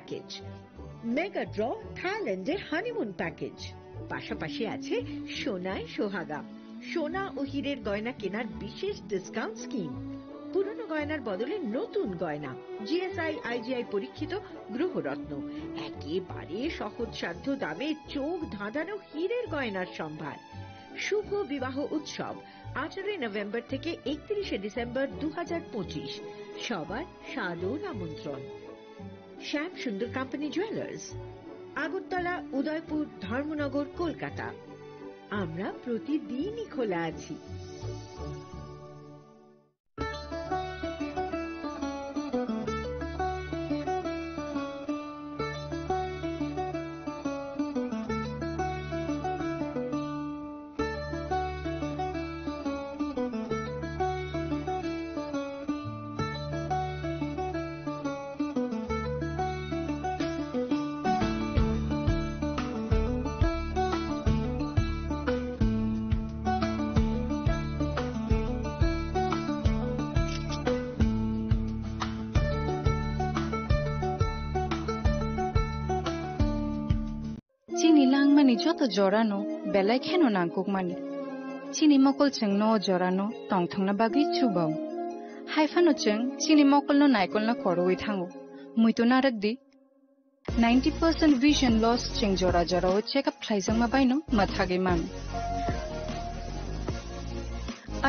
Package, mega draw থাইল্যান্ডে honeymoon package, পাশাপাশি আছে সোনায় সোহাগা, সোনা ও হীরের গয়না কেনার বিশেষ ডিসকাউন্ট স্কিম, পুরনো গয়নার বদলে নতুন গয়না, জিএসআই আইজিআই পরীক্ষিত গ্রহরত্ন, একেবারে সহজসাধ্য দামে চোখ ধাঁধানো হীরের গয়নার সম্ভার। শুভ বিবাহ উৎসব 18 নভেম্বর থেকে 31 ডিসেম্বর 2025, সবার সাদর আমন্ত্রণ। শ্যাম সুন্দর কোম্পানি জুয়েলার্স, আগরতলা, উদয়পুর, ধর্মনগর, কলকাতা। আমরা প্রতিদিনই খোলা আছি। যত জরানো বেলায় খেন নাঙ্কুক মানি চিনি মকল চেং ন জরানো টং থাংনা বাগি চুবাও হাইফানো চেং চিনি মকল ন নাইকল না খরওই থাঙ্গো মুইতো নারক দি 90% vision loss চেং জরা জরা ও চেক আপ খাইজং মা বাইনো মাথাগে মান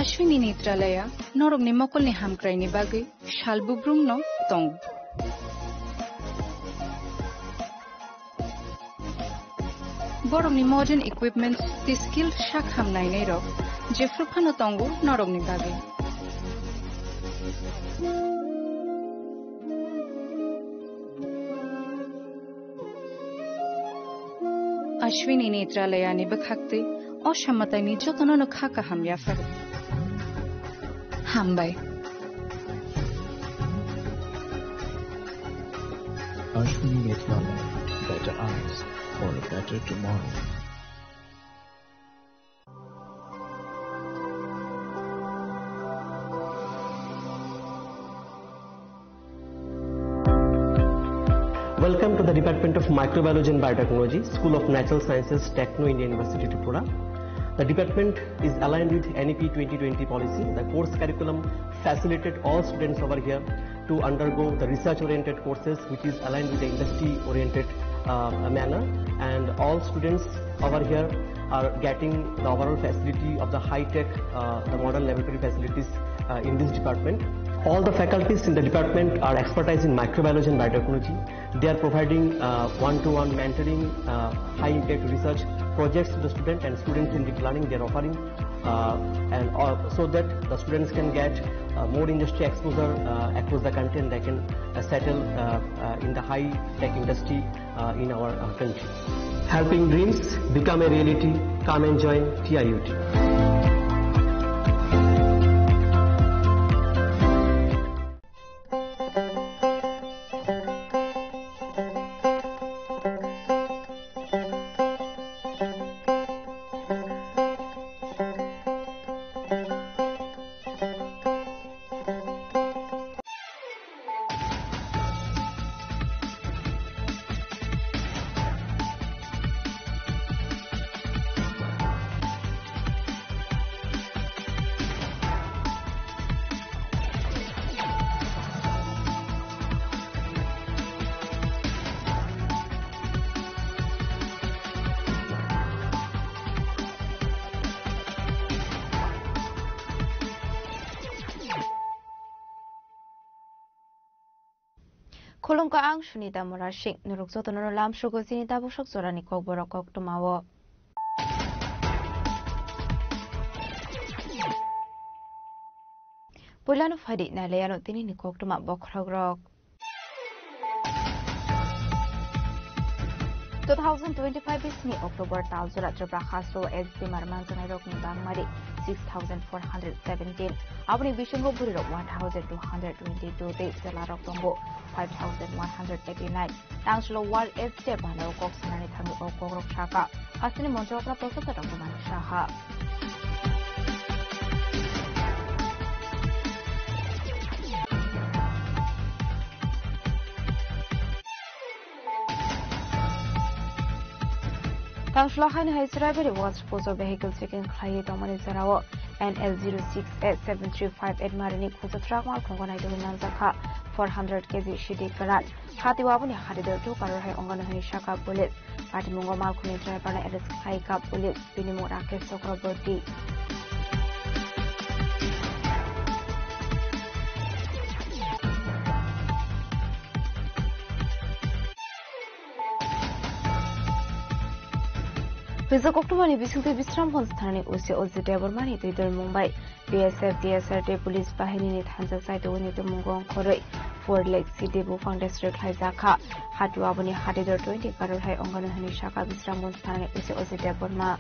আশ্বিনী নেত্রালয়া নরকনি মকলনি হামক্রাইনি বাগি শালবুব্রুং ন টং Borongni modern equipments, the skilled shak hamnai nero, Jeffrupano tongo, Norongni bagi. Ashwini Netralayani Bakakti, Oshamatani Jotono Kaka Hamyafar. Hambai. Ashwini Netralaya, better eyes. For a better tomorrow. Welcome to the Department of Microbiology and Biotechnology, School of Natural Sciences, Techno India University, Tripura. The department is aligned with NEP 2020 policy. The course curriculum facilitated all students over here to undergo the research-oriented courses, which is aligned with the industry-oriented manner, and all students over here are getting the overall facility of the high-tech, the modern laboratory facilities in this department. All the faculties in the department are expertise in microbiology and biotechnology. They are providing one-to-one mentoring, high-impact research projects to the student, and students in deep learning they are offering, and so that the students can get more industry exposure across the country, and they can settle in the high-tech industry in our country. Helping dreams become a reality. Come and join TIUT. Kolongka ang Sunita Morashik, Nuruksoto Noram Shugozinita Bushok Zorani Kogborok Tomawo. Pulano Fadi Naleano Tini Koktoma Bokrogrok. 2025 is ni October Talzura Jabrahaso SD Marmanzanarok Nibamari 6,417. Abni Bishango Buro 1,222 days Delarok Tombo 5,189. Tangshlo Wal SD Bano Coxanani Tango Okoro Shaka. Hasini Monjokra Professor Dokuman Shaha. Tangshlo hain hai sraberi was pozo vehicle checking khlai tomani zarao NL068735 Marini khusa truck mal khongonai do nanjakha 400 kg shidi karat khati wabuni harido to karor hai ongana hai shaka police party mungo mal khuni driver na arrest khai ka police binimo rakesh chakraborty Pizak Oktomani bisingte bisram konstani usi ozi debormani tidur Mumbai BSF DSRT police bahini ni thanjak saite woni te mungong khoroi Ford Lake City Bufang district hai zakha hatwa bani hadidur 20 karor hai ongana hani shaka bisram konstani usi ozi deborma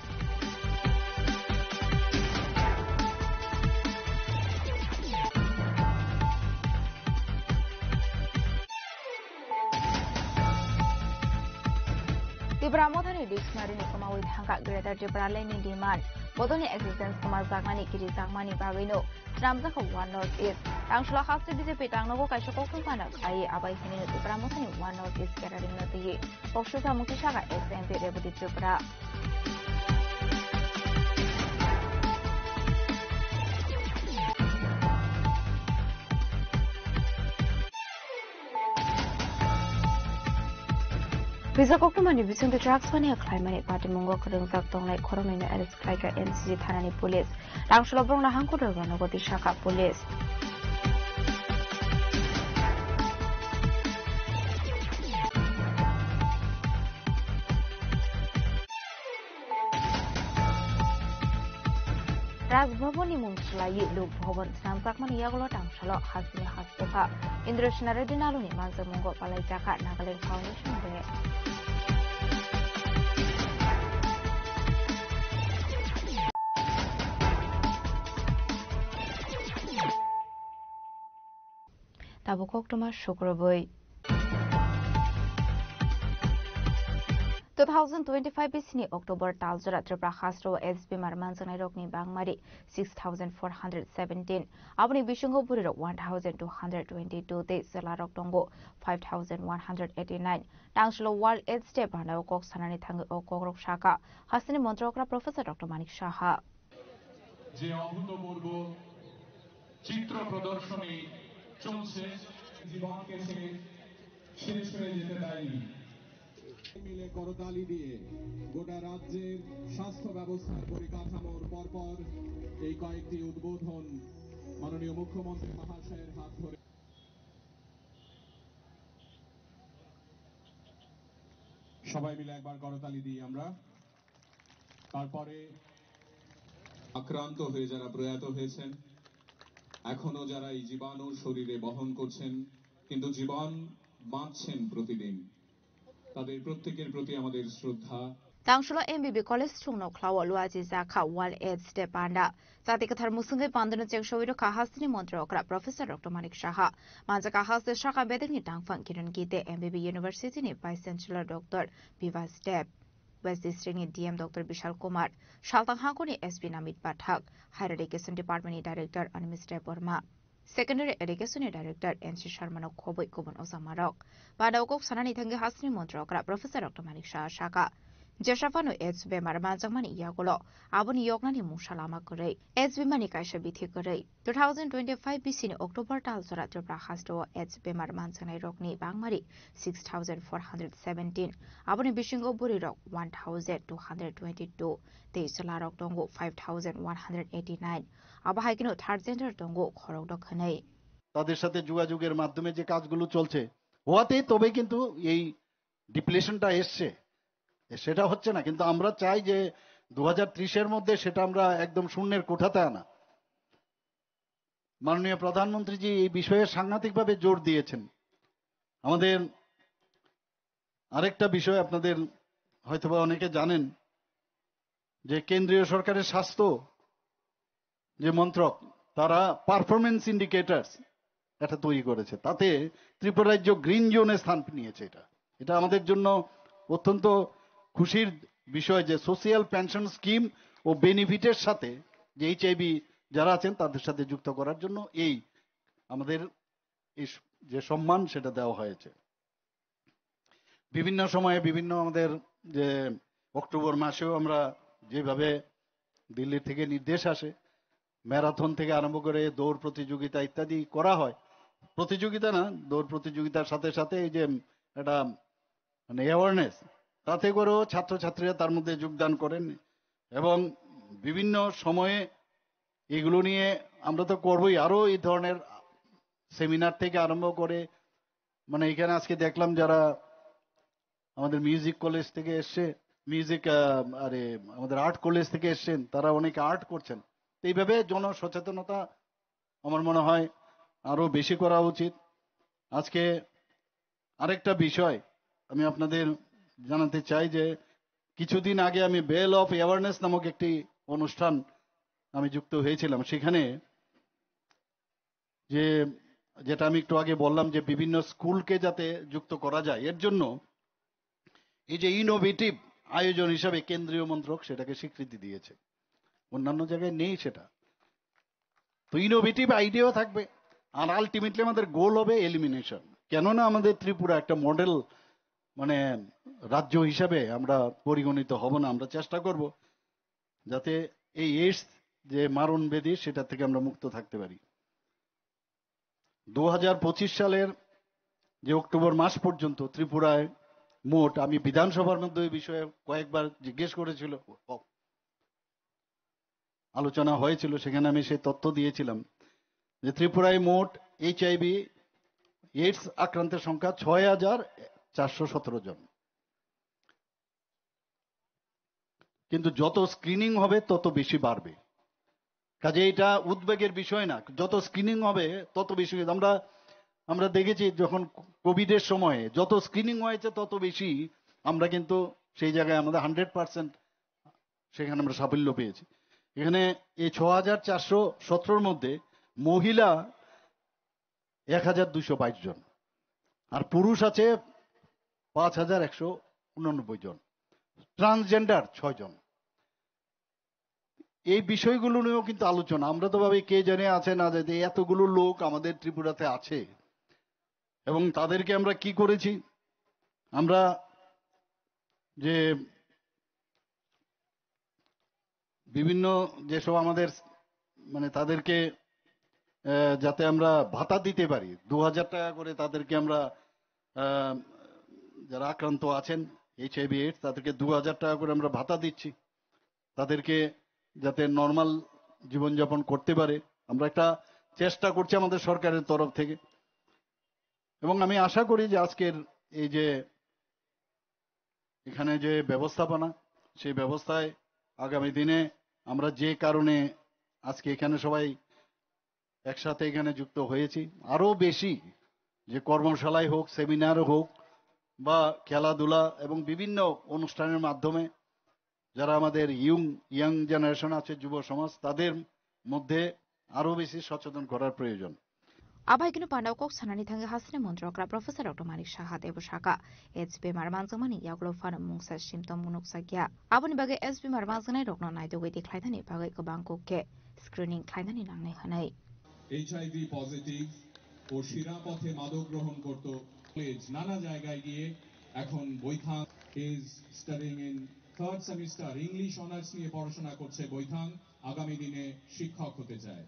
Tibramodhani dictionary ni kamawi thangka greater Tibrale ni demand bodoni existence kama zakmani kiri zakmani bagino tramjaka one north east tangshla khasti BJP tangnogo kaisha kokthumana khai abai hini Tibramodhani one north east keraring nati pokshuta mukishaka SMP Rebuti Tripura Pizak Oktomani bisingte drugs mani khlaimani party mungo khrengjak tongnai khoromina arrest khlaika NCG thanani police rangshlo brongna hangkodor ganogo dishaka police Rajbhavani mungchlai Lok Bhavan Samjakmani Yagolo Tangshalo Hasini Hastoka Indrashna Reddy Naluni Manzamungo Palaijaka Nagaland Foundation de Tabukok Toma Shukraboi 2025 bisini October taljora Tripura Khastro SB Marmanjanai Rokni Bangmari 6417 Abni Bishungo Buriro 1222 te Selarok Tongo 5189 Tangshlo World AIDS Day Bana Kok Sanani Thang Okorok Shaka Hasini Montrokra Professor Dr. Manik Shaha যে অভূতপূর্ব চিত্র প্রদর্শনী চলছে জীবনকে শেষ হয়ে যেতে দেয়নি মিলে করতালি দিয়ে গোটা রাজ্যের স্বাস্থ্য ব্যবস্থার পরিকাঠামোর পরপর এই কয়েকটি উদ্বোধন মাননীয় মুখ্যমন্ত্রী মহাশয়ের হাত ধরে সবাই মিলে একবার করতালি দিই আমরা তারপরে আক্রান্ত হয়ে যারা প্রয়াত হয়েছেন এখনো যারা এই জীবাণু শরীরে বহন করছেন কিন্তু জীবন বাঁচছেন প্রতিদিন তাদের প্রত্যেকের প্রতি আমাদের শ্রদ্ধা Tangshlo MBB College Chungno Klawa Luaji Zaka World AIDS Day Panda Zati Kathar Musungai Pandana Chengshowiro Kahasini Montrokra Professor Dr. Manik Shaha Manjaka Has Shaka Bedini Tangfang Kiran Gite MBB University ni Vice Chancellor Dr. Bivas Deb West District ni DM Dr. Bishal Kumar Shaltang Hangoni SP Namit Pathak Higher Education Department ni Director Animiste Burma Secondary Education ni Director NC Sharmano Khoboi Kubon Osamarok Bada Okok Sanani Thangi Hasini Montrokra Professor Dr. Manik Shaha Shaka Jeshafano AIDS bemar manjangmani yagolo aboni yognani mushalama korei AIDS bemani kaisha bithi korei 2025 bisini October taljora Tripura Khastro AIDS bemar manjangnai rokni bangmari 6417 aboni bishingo buri rok 1222 teisala rok tongo 5189 abahaikino third gender tongo khorok dokhanei তাদের সাথে যোগাযোগের মাধ্যমে যে কাজগুলো চলছে হওয়াতেই তবে কিন্তু এই ডিপ্লেশনটা এসছে সেটা হচ্ছে না কিন্তু আমরা চাই যে 2030 এর মধ্যে সেটা আমরা একদম শূন্যের কোঠাতে আনা মাননীয় প্রধানমন্ত্রীজি এই বিষয়ে সাংঘাতিকভাবে জোর দিয়েছেন আমাদের আরেকটা বিষয় আপনাদের হয়তোবা অনেকে জানেন যে কেন্দ্রীয় সরকারের স্বাস্থ্য যে মন্ত্রক তারা পারফরম্যান্স ইন্ডিকেটরস এটা তৈরি করেছে তাতে ত্রিপুরা রাজ্য গ্রিন জোনে স্থান নিয়েছে এটা আমাদের জন্য অত্যন্ত খুশির বিষয় যে সোশ্যাল পেনশন স্কিম ও বেনিফিটের সাথে যে এইচআইভি যারা আছেন তাদের সাথে যুক্ত করার জন্য এই আমাদের এই যে সম্মান সেটা দেওয়া হয়েছে বিভিন্ন সময়ে বিভিন্ন আমাদের যে অক্টোবর মাসেও আমরা যেভাবে দিল্লি থেকে নির্দেশ আসে ম্যারাথন থেকে আরম্ভ করে দৌড় প্রতিযোগিতা ইত্যাদি করা হয়, প্রতিযোগিতা না, দৌড় প্রতিযোগিতার সাথে সাথে এই যে একটা মানে অ্যাওয়ারনেস, তাতে করেও ছাত্রছাত্রীরা তার মধ্যে যোগদান করেন এবং বিভিন্ন সময়ে এগুলো নিয়ে আমরা তো করবোই। আরো এই ধরনের সেমিনার থেকে আরম্ভ করে মানে এখানে আজকে দেখলাম যারা আমাদের মিউজিক কলেজ থেকে এসছে, মিউজিক আমাদের আর্ট কলেজ থেকে এসছেন, তারা অনেকে আর্ট করছেন। এইভাবে জনসচেতনতা আমার মনে হয় আরো বেশি করা উচিত। আজকে আরেকটা বিষয় আমি আপনাদের জানাতে চাই যে কিছুদিন আগে আমি বেল অফ অ্যাওয়ারনেস নামক একটি অনুষ্ঠান আমি যুক্ত হয়েছিলাম। সেখানে যেটা আমি একটু আগে বললাম যে বিভিন্ন স্কুলকে যাতে যুক্ত করা যায়, এর জন্য এই যে ইনোভেটিভ আয়োজন হিসাবে কেন্দ্রীয় মন্ত্রক সেটাকে স্বীকৃতি দিয়েছে, অন্যান্য জায়গায় নেই সেটা। তো ইনোভেটিভ আইডিয়াও থাকবে আর আলটিমেটলি আমাদের গোল হবে এলিমিনেশন। কেননা আমাদের ত্রিপুরা একটা মডেল মানে রাজ্য হিসাবে আমরা পরিগণিত হব না। আমরা চেষ্টা করব যাতে এই এইডস যে মারণ ব্যাধি সেটা থেকে আমরা মুক্ত থাকতে পারি। 2025 সালের যে অক্টোবর মাস পর্যন্ত ত্রিপুরায় মোট, আমি বিধানসভার মধ্যে এই বিষয়ে কয়েকবার জিজ্ঞেস করেছিল, আলোচনা হয়েছিল, সেখানে আমি সেই তথ্য দিয়েছিলাম যে ত্রিপুরায় মোট এইচআইভি এইডস আক্রান্তের সংখ্যা 6,417 জন। কিন্তু যত স্ক্রিনিং হবে তত বেশি বাড়বে, কাজে এটা উদ্বেগের বিষয় না। যত স্ক্রিনিং হবে তত বেশি। আমরা দেখেছি যখন কোভিডের সময়ে যত স্ক্রিনিং হয়েছে তত বেশি আমরা কিন্তু সেই জায়গায় আমাদের 100% সেখানে আমরা সাফল্য পেয়েছি। এখানে এই 6,417 মধ্যে মহিলা 1,222 জন আর পুরুষ আছে 5,189 জন, ট্রান্সজেন্ডার 6 জন। এই বিষয়গুলো নিয়েও কিন্তু আলোচনা। আমরা তো ভাবি কে জানে আছে না যে এতগুলো লোক আমাদের ত্রিপুরাতে আছে এবং তাদেরকে আমরা কি করেছি। আমরা যে বিভিন্ন যেসব আমাদের মানে তাদেরকে যাতে আমরা ভাতা দিতে পারি, 2,000 টাকা করে তাদেরকে আমরা যারা আক্রান্ত আছেন এইচআইভি এইডস তাদেরকে 2,000 টাকা করে আমরা ভাতা দিচ্ছি, তাদেরকে যাতে নর্মাল জীবনযাপন করতে পারে। আমরা একটা চেষ্টা করছি আমাদের সরকারের তরফ থেকে এবং আমি আশা করি যে আজকের এই যে এখানে যে ব্যবস্থাপনা, সেই ব্যবস্থায় আগামী দিনে আমরা যে কারণে আজকে এখানে সবাই একসাথে এখানে যুক্ত হয়েছি, আরো বেশি যে কর্মশালায় হোক, সেমিনার হোক বা খেলাধুলা এবং বিভিন্ন অনুষ্ঠানের মাধ্যমে যারা আমাদের ইয়াং জেনারেশন আছে, যুব সমাজ, তাদের মধ্যে আরো বেশি সচেতন করার প্রয়োজন। Abaikino Pandau Sanani Tanga Hasne Montrokra Professor Dr. Manik Shaha Debushaka, SB Marmanzamani, Yaglo Fan Mungsa Shimtom Munuksagia, Abuni Baga SB Marmanzane Rokno Naido with the Klaitani Bagako Bangkoke, screening Klaitani Nane Hanai. HIV positive ও শিরা পথে মাদক গ্রহণ করত college নানা জায়গায় গিয়ে এখন Baithang is studying in third semester English honours নিয়ে পড়াশোনা করছে বৈথাং, আগামী দিনে শিক্ষক হতে চায়।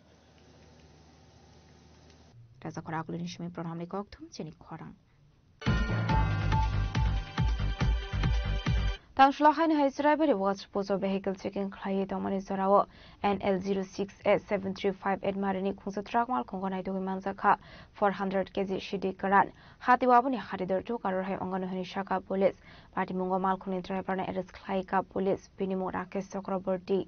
Raza Korakulin Shimi Pronamli Koktum, Chini Korang. Tangshlahan Haisrael was Pozo vehicle checking Clayet on Manizarao NL06S735 Edmarini Kunsa Trakmal Kongonai to Manzaka 400 kg Shidi Karan. Hatiwabuni Hadider to Karohe Onganahani Shaka Police, Patimungo Malkuni driver and Eris Klaika Police, Pinimorakes Sokroberti.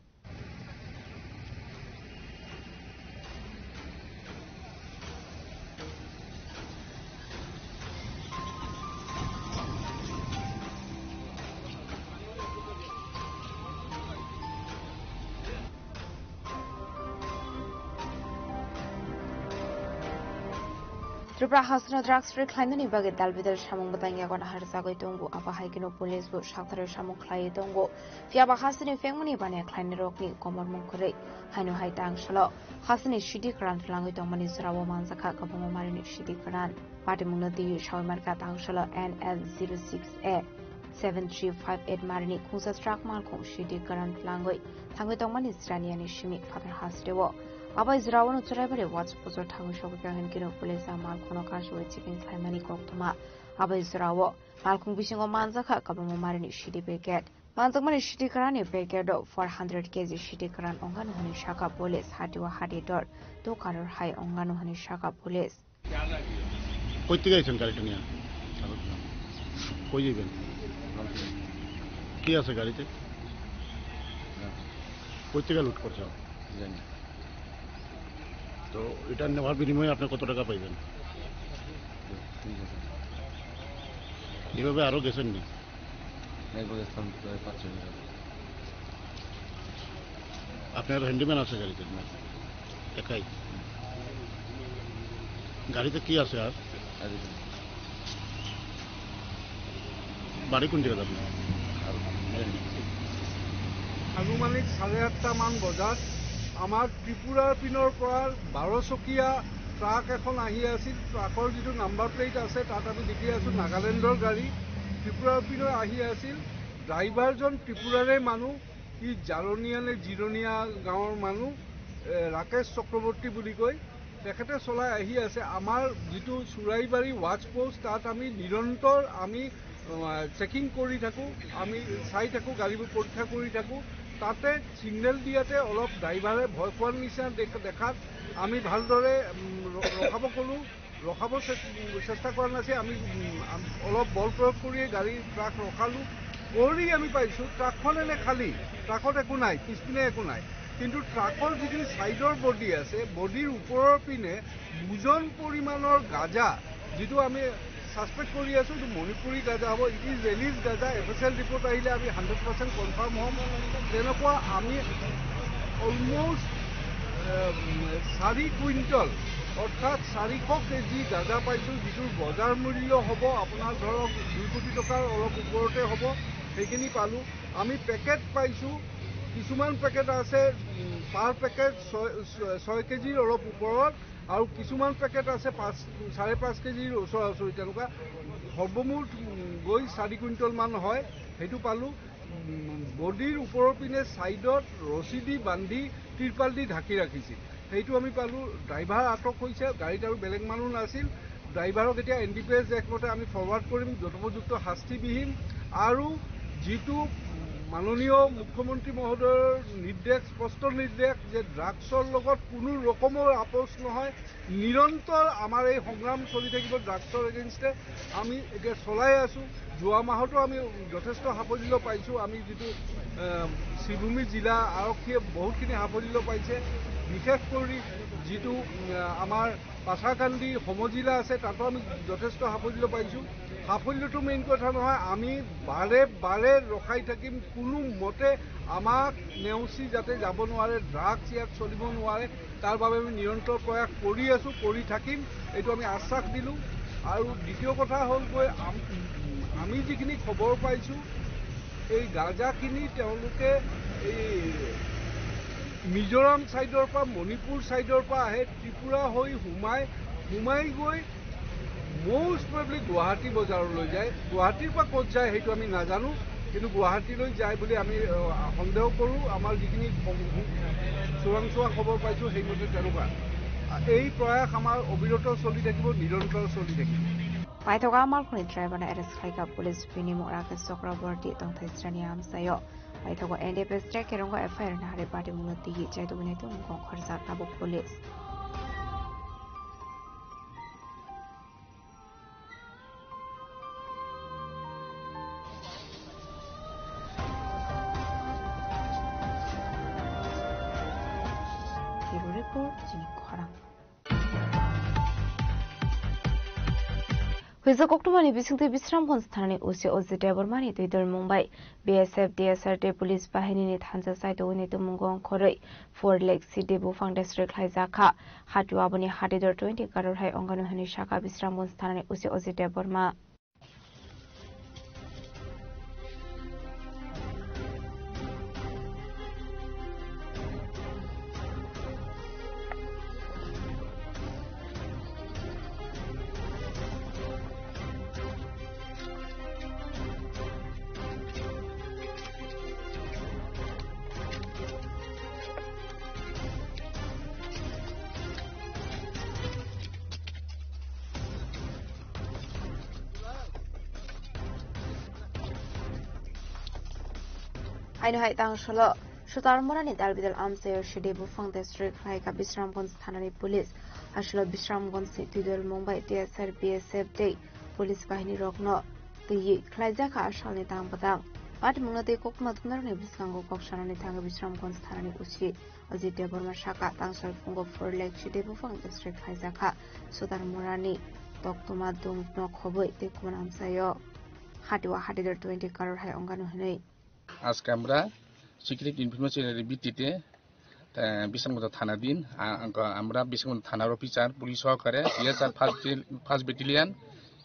Tripura Hasna drugs free climbing bag Dalvidal Shamung Batanga on Harzagotongo, Apahakino Police, Shaktar Shamu Klayetongo, Fiaba Hasani Family Bania Klein Rockney, Common Monkore, Hanu Haitang Shalo, Hasani Shidi Karan Flangitomani Sarawa Manzaka, Marini Shidi Karan, Patimuna di Shawamarka Tangshala NL06A. 7358 marini khungsa truck malkhung shidi karan langoi thangoi tongmani sraniani shimi phatar hasdewo abai zrawon ucharai watch pozor thangoi shokang kino police malkhono kashoi checking thaimani kokthoma abai zrawo malkhung bisingo manjaka kabamo marini shidi packet manjakmani shidi karani packet 400 kg shidi karan onganu hani shaka police hatiwa hadidor to karar hai onganu hani shaka police কই থেকে আইছেন গাড়িটা নিয়ে কই যাবেন কি আছে গাড়িতে কই থেকে লুট করছো জানি তো এটা নেওয়ার বিনিময়ে আপনি কত টাকা পাইবেন এভাবে আরো গেছেন নি আপনার হ্যান্ডিম্যান আছে গাড়িতে একাই গাড়িতে কি আছে আর বাড়ি কোন জায়গায় আপনার আনুমানিক 8:30 মান বজাত আমাৰ ত্ৰিপুৰাৰ পিনৰ পৰা 12 চকীয়া ট্ৰাক এখন আহি আছিল ট্ৰাকৰ যিটো নাম্বাৰ প্লেট আছে তাত আমি দেখি আছো নাগালেণ্ডৰ গাড়ী ত্ৰিপুৰাৰ পিনৰ আহি আছিল ড্ৰাইভাৰজন ত্ৰিপুৰাৰে মানুহ ই জাৰনিয়া নে জিৰনিয়া গাঁৱৰ মানুহ ৰাকেশ চক্ৰৱৰ্তী বুলি কয় তেখেতে চলাই আহি আছে আমাৰ যিটো চুৰাইবাৰী ৱাচ পোষ্ট তাত আমি নিৰন্তৰ আমি চেকিং কৰি থাকোঁ আমি চাই থাকোঁ গাড়ীবোৰ পৰীক্ষা কৰি থাকোঁ তাতে সিগনেল দিয়াতে অলপ ড্ৰাইভাৰে ভয় খোৱাৰ নিচিনা দেখাত আমি ভালদৰে ৰখাব ক'লোঁ ৰখাব চেষ্টা কৰা নাছিল আমি অলপ বল প্ৰয়োগ কৰি গাড়ী ট্ৰাক ৰখালোঁ কৰি আমি পাইছোঁ ট্ৰাকখন এনে খালী ট্ৰাকত একো নাই পিছপিনে একো নাই কিন্তু ট্ৰাকৰ যিখিনি ছাইডৰ বডি আছে বডিৰ ওপৰৰ পিনে বুজন পৰিমাণৰ গাঁজা যিটো আমি সাসপেক্ট কৰি আছোঁ এইটো মণিপুৰী গাঁজা হ'ব ইট ইজ ৰেলিজ গাঁজা এফএছএল ৰিপৰ্ট আহিলে আমি 100% কনফাৰ্ম হ'ম তেনেকুৱা আমি অলমষ্ট 4 কুইণ্টল অৰ্থাৎ 400 কেজি গাঁজা পাইছোঁ যিটোৰ বজাৰ মূল্য হ'ব আপোনাৰ ধৰক 2 কোটি টকাৰ অলপ ওপৰতে হ'ব সেইখিনি পালোঁ আমি পেকেট পাইছোঁ কিছুমান পেকেট আছে পাৰ পেকেট 6 কেজিৰ অলপ ওপৰত আৰু কিছুমান পেকেট আছে 5.5 কেজিৰ ওচৰা-ওচৰি তেনেকুৱা সৰ্বমুঠ গৈ 4 কুইণ্টল মান হয় সেইটো পালোঁ বডিৰ ওপৰৰ পিনে ছাইডত ৰছী দি বান্ধি তিৰপাল দি ঢাকি ৰাখিছিল সেইটো আমি পালোঁ ড্ৰাইভাৰ আটক হৈছে গাড়ীত আৰু বেলেগ মানুহ নাছিল ড্ৰাইভাৰক এতিয়া NDPS একমতে আমি ফৰৱাৰ্ড কৰিম যথোপযুক্ত শাস্তিবিহীন আৰু যিটো মাননীয় মুখ্যমন্ত্ৰী মহোদয়ৰ নিৰ্দেশ স্পষ্ট নিৰ্দেশ যে ড্ৰাগছৰ লগত কোনো ৰকমৰ আপোচ নহয় নিৰন্তৰ আমাৰ এই সংগ্ৰাম চলি থাকিব ড্ৰাগছৰ এগেইনষ্টে আমি এতিয়া চলাই আছোঁ যোৱা মাহতো আমি যথেষ্ট সাফল্য পাইছোঁ আমি যিটো শ্ৰীভূমি জিলা আৰক্ষীয়ে বহুতখিনি সাফল্য পাইছে বিশেষ কৰি যিটো আমাৰ পাছাকান্দি সমজিলা আছে তাতো আমি যথেষ্ট সাফল্য পাইছোঁ সাফল্যটো মেইন কথা নহয় আমি বাৰে বাৰে ৰখাই থাকিম কোনো মতে আমাক নেওচি যাতে যাব নোৱাৰে ড্ৰাগছ ইয়াত চলিব নোৱাৰে তাৰ বাবে আমি নিৰন্তৰ প্ৰয়াস কৰি আছোঁ কৰি থাকিম এইটো আমি আশ্বাস দিলোঁ আৰু দ্বিতীয় কথা হ'ল গৈ আমি যিখিনি খবৰ পাইছোঁ এই গাঁজাখিনি তেওঁলোকে এই মিজোৰাম ছাইডৰ পৰা মণিপুৰ ছাইডৰ পৰা আহে ত্ৰিপুৰা হৈ সোমাই গৈ মোষ্ট প্ৰবলি গুৱাহাটী বজাৰলৈ যায় গুৱাহাটীৰ পৰা ক'ত যায় সেইটো আমি নাজানো কিন্তু গুৱাহাটীলৈ যায় বুলি আমি সন্দেহ কৰোঁ আমাৰ যিখিনি চোৰাংচোৱা খবৰ পাইছোঁ সেইমতে তেনেকুৱা এই প্ৰয়াস আমাৰ অবিৰত চলি থাকিব নিৰন্তৰ চলি থাকিব পাই থকা আমাৰ খনি ড্ৰাইভাৰে এৰেষ্ট খাইকা পুলিচ বিনিময় ৰাকেশ চক্ৰৱৰ্তী তংথাই শ্ৰেণী আমচায় পাই থকা NDPS কেৰংগ FIR নাহাৰে পাৰ্টি মুনতি জাইটো বিনাইটো মুখ খৰচা নাব police October bisingte Bisramgons thani usi ozite bormani tuidor Mumbai BSF DSRT police bahini ni thansa site oni tumungong khoroi 4 Lake City Bufang district haizakha hatwa boni hatidor 20 karor hai onganu hani shaka Bisramgons thani usi ozite borma Ainohai Tangsholo, Shotarmorani Dalbidal Amsayo Shide Bufang District like a Bisramgons Tanani Police, Ashlo Bisramgons Tidal Mumbai DSR BSF Day, Police Bahini Rokno, the Klajaka Ashani Tambadang, but Munate Kokmat Nurni Biskango Kokshanani Tanga Bisramgons Tanani Uchi, Ozit Deborma Shaka, Tangsal Fungo for Lake Shide Bufang District Klajaka, Shotarmorani, Doktoma Dung Nokhoboy, Tekun Amsayo, Hatiwa Hatider 20 Karar Hai Ongano Hene. আজকে আমরা secret ইনফরমেশনের ভিত্তিতে বিশালগঞ্জ থানা দিন আমরা বিশালগঞ্জ থানার officer police সহকারে CSR first battalion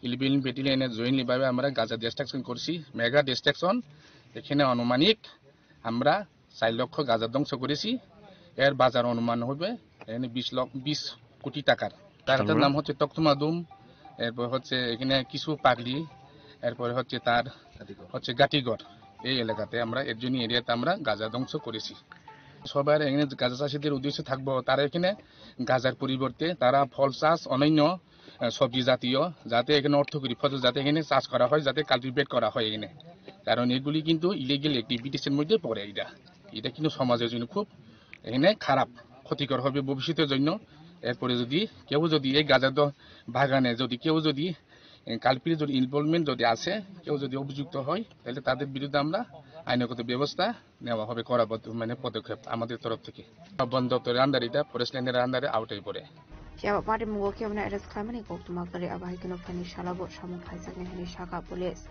11 ব্যাটালিয়নের জয়েন্টলিভাবে আমরা Gaza distraction করছি মেগা ডিস্ট্রাকশন এখানে আনুমানিক আমরা 4 লক্ষ গাজা ধ্বংস করেছি এর বাজার অনুমান হবে এখানে 20 কোটি টাকার তার নাম হচ্ছে তক্তমাদুম এরপর হচ্ছে এখানে কিছু পাগলি এরপর হচ্ছে তার হচ্ছে গাটিগড় এই এলাকাতে আমরা এর জন্য এরিয়াতে আমরা গাজা ধ্বংস করেছি সবার এখানে গাজা চাষীদের উদ্দেশ্য থাকবো তারা এখানে গাজার পরিবর্তে তারা ফল চাষ অন্যান্য সবজি জাতীয় যাতে এখানে অর্থকরী ফসল যাতে এখানে চাষ করা হয় যাতে কাল্টিভেট করা হয় এখানে কারণ এগুলি কিন্তু ইলিগাল অ্যাক্টিভিটিসের মধ্যে পড়ে এটা কিন্তু সমাজের জন্য খুব এখানে খারাপ ক্ষতিকর হবে ভবিষ্যতের জন্য এরপরে যদি কেউ যদি এই গাজা বাগানে যদি কেউ যদি কালপির যদি ইনভলভমেন্ট যদি আছে কেউ যদি অভিযুক্ত হয় তাহলে তাদের বিরুদ্ধে আমরা আইনগত ব্যবস্থা নেওয়া হবে করা মানে পদক্ষেপ আমাদের তরফ থেকে বন দপ্তরের আন্ডারে এটা ফরেস্ট ল্যান্ডের আন্ডারে আউটাই পড়ে Kiawa Party Mugo Kiamna Eres Klamani Koktumakari Abahikino Fani Shalabo Shamu Kaisani Hini Shaka Police.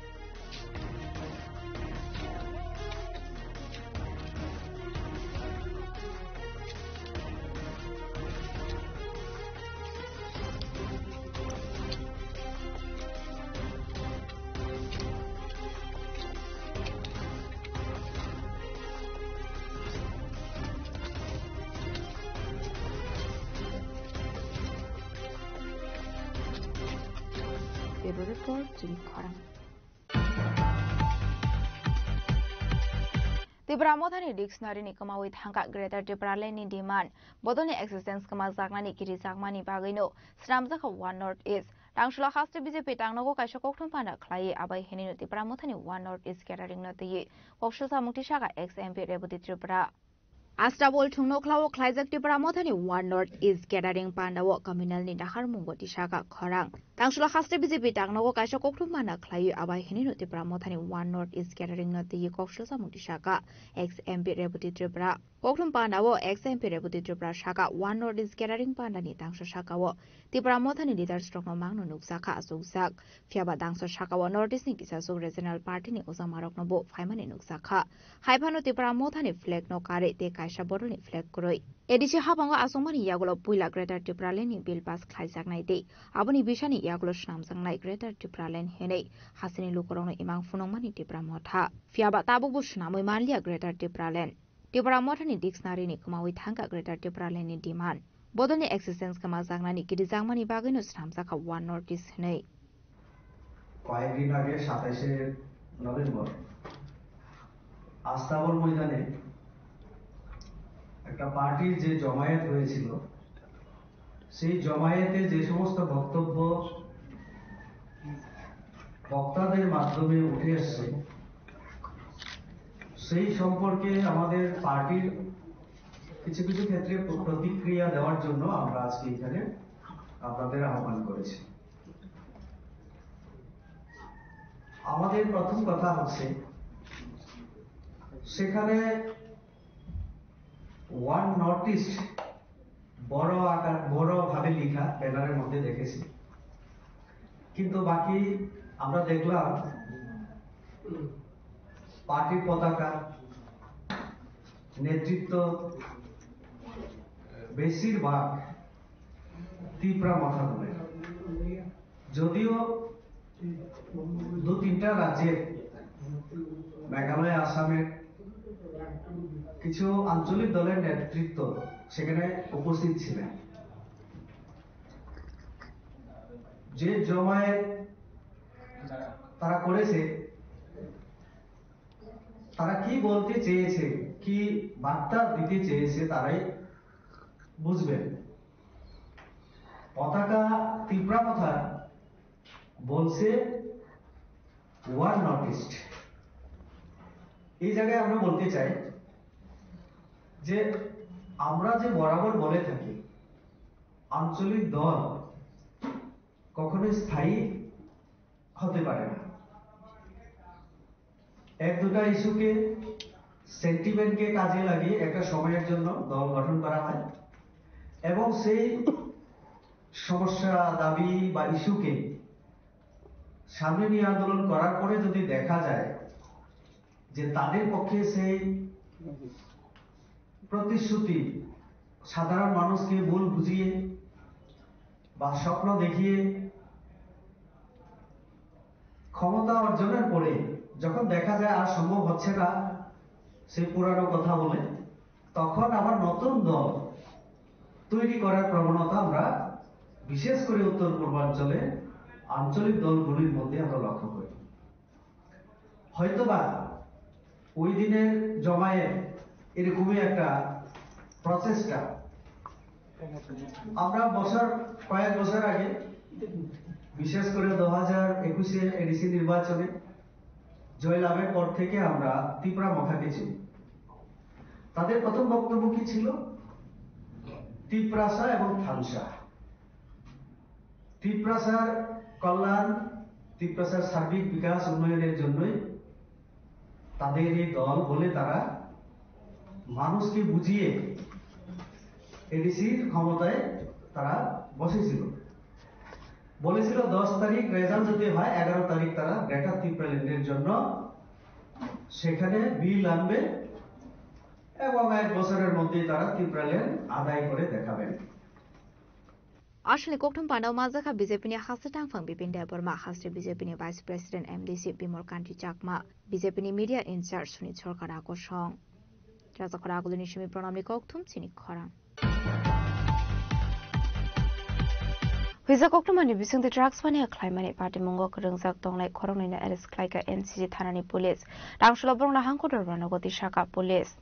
Bureau Report Jim Khorang. Tibramodhani dictionary ni kamawi thangka greater Tibraleni demand bodoni existence kama zagnani kiri zagmani bagino sramjaka one north east Tangshula haste BJP tangnogo kaisa kokthum pana khlai abai henino Tibramodhani one north east gathering noti kokshasa muktishaga ex MP Reboti Tripura Astabol Tungno Klawo Klaizak Tibramodhani one north east gathering pandawo communal ni dahar mungoti shaka khorang Tangshula haste BJP tangnogo kaisa kokthum pana khlai abai henino Tibramodhani one north east gathering noti kokshasa muktishaga ex MP Reboti Tripura kokthum pandawo ex MP Reboti Tripura shaka one north east gathering pandani tangsha shakawo Tibramodhani leader strong mangno nuksaka asugsak fiaba tangsha shakawo north east ni kisasuk regional party ni osamarok nobo faimani nuksaka haibano Tibramodhani flag no kare te kaisa bodoni flag koroi ediche habango asomani yagulo puila greater Tibraleni bill pass khlaijak naide aboni bishani yagulo snamjangnai greater Tibralen henei hasini lukorongno imang funongmani Tibramotha fiaba tabubu snamoi manlia greater Tibralen Tibramodhani dictionary ni kamawi thangka greater Tibraleni demand bodoni existence kama jagnani kidi jangmani bagino snamjaka one notice henei কয়েকদিন আগে 27শে November আস্তাবল ময়দানে একটা পার্টির যে জমায়েত হয়েছিল সেই জমায়েতে যে সমস্ত বক্তব্য বক্তাদের মাধ্যমে উঠে আসছে সেই সম্পর্কে আমাদের পার্টির কিছু কিছু ক্ষেত্রে প্রতিক্রিয়া দেওয়ার জন্য আমরা আজকে এখানে আপনাদের আহ্বান করেছি আমাদের প্রথম কথা হচ্ছে সেখানে ওয়ান নর্থ ইস্ট বড় ভাবে লেখা ব্যানারের মধ্যে দেখেছি কিন্তু বাকি আমরা দেখলাম পার্টির পতাকা নেতৃত্ব বেশিরভাগ তিব্রামথানের যদিও দু তিনটা রাজ্যের মেঘালয় আসামের কিছু আঞ্চলিক দলের নেতৃত্ব সেখানে উপস্থিত ছিলেন যে জমায়েত তারা করেছে তারা কি বলতে চেয়েছে কি বার্তা দিতে চেয়েছে তারাই বুঝবেন পতাকা তিব্রামথা বলছে ওয়ান নর্থ ইস্ট এই জায়গায় আমরা বলতে চাই যে আমরা যে বরাবর বলে থাকি আঞ্চলিক দল কখনোই স্থায়ী হতে পারে না। এক দুটা ইস্যুকে সেন্টিমেন্টকে কাজে লাগিয়ে একটা সময়ের জন্য দল গঠন করা হয় এবং সেই সমস্যা দাবি বা ইস্যুকে সামনে নিয়ে আন্দোলন করার পরে যদি দেখা যায় যে তাদের পক্ষে সেই প্রতিশ্রুতি সাধারণ মানুষকে ভুল বুঝিয়ে বা স্বপ্ন দেখিয়ে ক্ষমতা অর্জনের পরে যখন দেখা যায় আর সম্ভব হচ্ছে না সেই পুরানো কথা বলে, তখন আবার নতুন দল তৈরি করার প্রবণতা আমরা বিশেষ করে উত্তর পূর্বাঞ্চলে আঞ্চলিক দলগুলির মধ্যে আমরা লক্ষ্য করি। হয়তোবা ওই দিনের জমায়েত এরকমই একটা প্রচেষ্টা। আমরা কয়েক বছর আগে বিশেষ করে 2021-এর এডিসি নির্বাচনে জয়লাভের পর থেকে আমরা ত্রিপুরা মখাকে চিনি। তাদের প্রথম বক্তব্য কি ছিল? ত্রিপ্রাসা এবং থানসা, ত্রিপ্রাসার কল্যাণ, ত্রিপ্রাসার সার্বিক বিকাশ উন্নয়নের জন্যই তাদের এই দল বলে তারা মানুষকে বুঝিয়ে এডিসির ক্ষমতায় তারা বসেছিল। বলেছিল 10 তারিখ রেজাল্ট যদি হয় 11 তারিখ তারা গ্রেটার ত্রিপুরাল্যান্ডের জন্য সেখানে বিল আনবে এবং 1 বছরের মধ্যেই তারা ত্রিপুরাল্যান্ড আদায় করে দেখাবেন। Asli koktum pandau mazaka BJP ni hasta tangfang bipin Deborma hasta BJP ni Vice President MDC Bimol Kanti Chakma BJP ni Media in Charge Sunit Sorkar Akosong Raza Khora Aguluni Shimi Pranam ni koktum chini khorang Huiza koktum ani bisung the drugs mani aklaimani party mungo kerengzak tonglai khorong ni na arrest klaika NCC Thanani Police Rangshula borong na hangkodor banagoti Shaka Police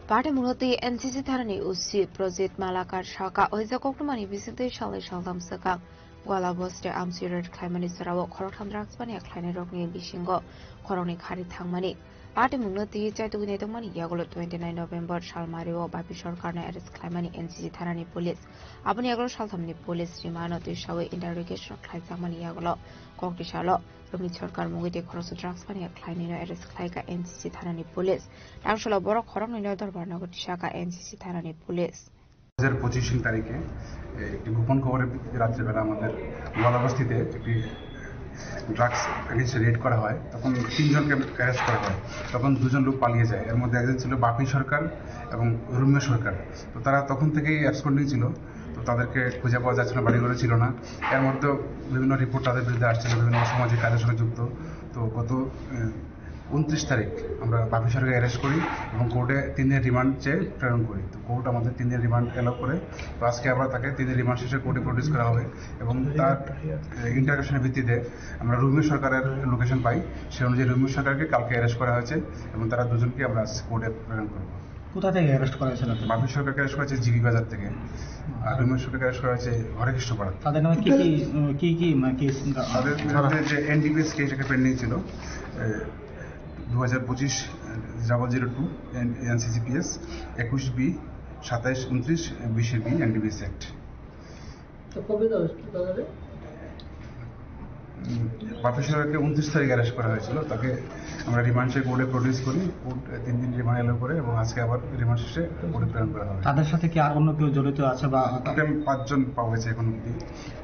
Party Munoti NCC Tharani Usi Project Malakar Shaka Oiza Koktumani visited Shali Shaldam Saka Gwala Boste Amsirat Kaimani Sarawa Korotam Draxpani Klane Rogni Bishingo Koroni Kari Tangmani Party Munoti Chaitunetomani Yagolo 29 November Shalmario Babi Shorkarna Aris Kaimani NCC Tharani Police Abani Yagolo Shaltamni Police Rimano Tishawe Interrogation Klaisamani Yagolo Kokti Shalo Rumi Chorkar Mugiti Korosu Draxpani Klainino Aris Klaika NCC Tharani Police Rangsholo Borok Korong Nidor Barnagoti Shaka NCC Tharani Police 2025 তারিখে একটি গোপন খবরের ভিত্তিতে রাত্রিবেলা আমাদের গোয়ালাবস্তিতে একটি drugs এগেন্সে red করা হয়। তখন 3 জনকে অ্যারেস্ট করা হয়। তখন 2 জন লোক পালিয়ে যায়। এর মধ্যে একজন ছিল বাপি সরকার এবং রুম্য সরকার। তো তারা তখন থেকেই অ্যাবসকন্ডিং ছিল। তো তাদেরকে খুঁজে পাওয়া যাচ্ছিল না, বাড়িঘরে ছিল না। এর মধ্যে বিভিন্ন রিপোর্ট তাদের বিরুদ্ধে আসছিল, বিভিন্ন সামাজিক কাজের সঙ্গে যুক্ত। তো গত 29 তারিখ আমরা বাপি সরকারকে অ্যারেস্ট করি এবং কোর্টে 3 দিনের রিমান্ড চেয়ে প্রেরণ করি। তো কোর্ট আমাদের 3 দিনের রিমান্ড এলাও করে। তো আজকে আবার তাকে 3 দিনের রিমান্ড শেষে কোর্টে প্রডিউস করা হবে এবং তার ইন্টারোগেশনের ভিত্তিতে আমরা রুমি সরকারের লোকেশন পাই। সেই অনুযায়ী রুমি সরকারকে কালকে অ্যারেস্ট করা হয়েছে এবং তারা দুজনকে আমরা কোর্টে প্রেরণ করব। কোথা থেকে অ্যারেস্ট করা হয়েছিল? বাপি সরকারকে অ্যারেস্ট করা হয়েছে জিবি বাজার থেকে, আর রুমি সরকারকে অ্যারেস্ট করা হয়েছে হরেকৃষ্ণপাড়া। তাদের নামে কি কেস? তাদের বিরুদ্ধে যে এনডিপিএস কেস একটা পেন্ডিং ছিল 2025-002 NCCPS 21B 27-29 20B NDPS Act। বাপি সরকারকে 29 তারিখ অ্যারেস্ট করা হয়েছিল। তাকে আমরা রিমান্ড চেয়ে কোর্টে প্রডিউস করি। কোর্ট 3 দিন রিমান্ড এলো করে এবং আজকে আবার রিমান্ড শেষে কোর্টে প্রেরণ করা হবে। তাদের সাথে কি আর অন্য কেউ জড়িত আছে বা? টোটাল 5 জন পাওয়া গেছে এখন অবধি,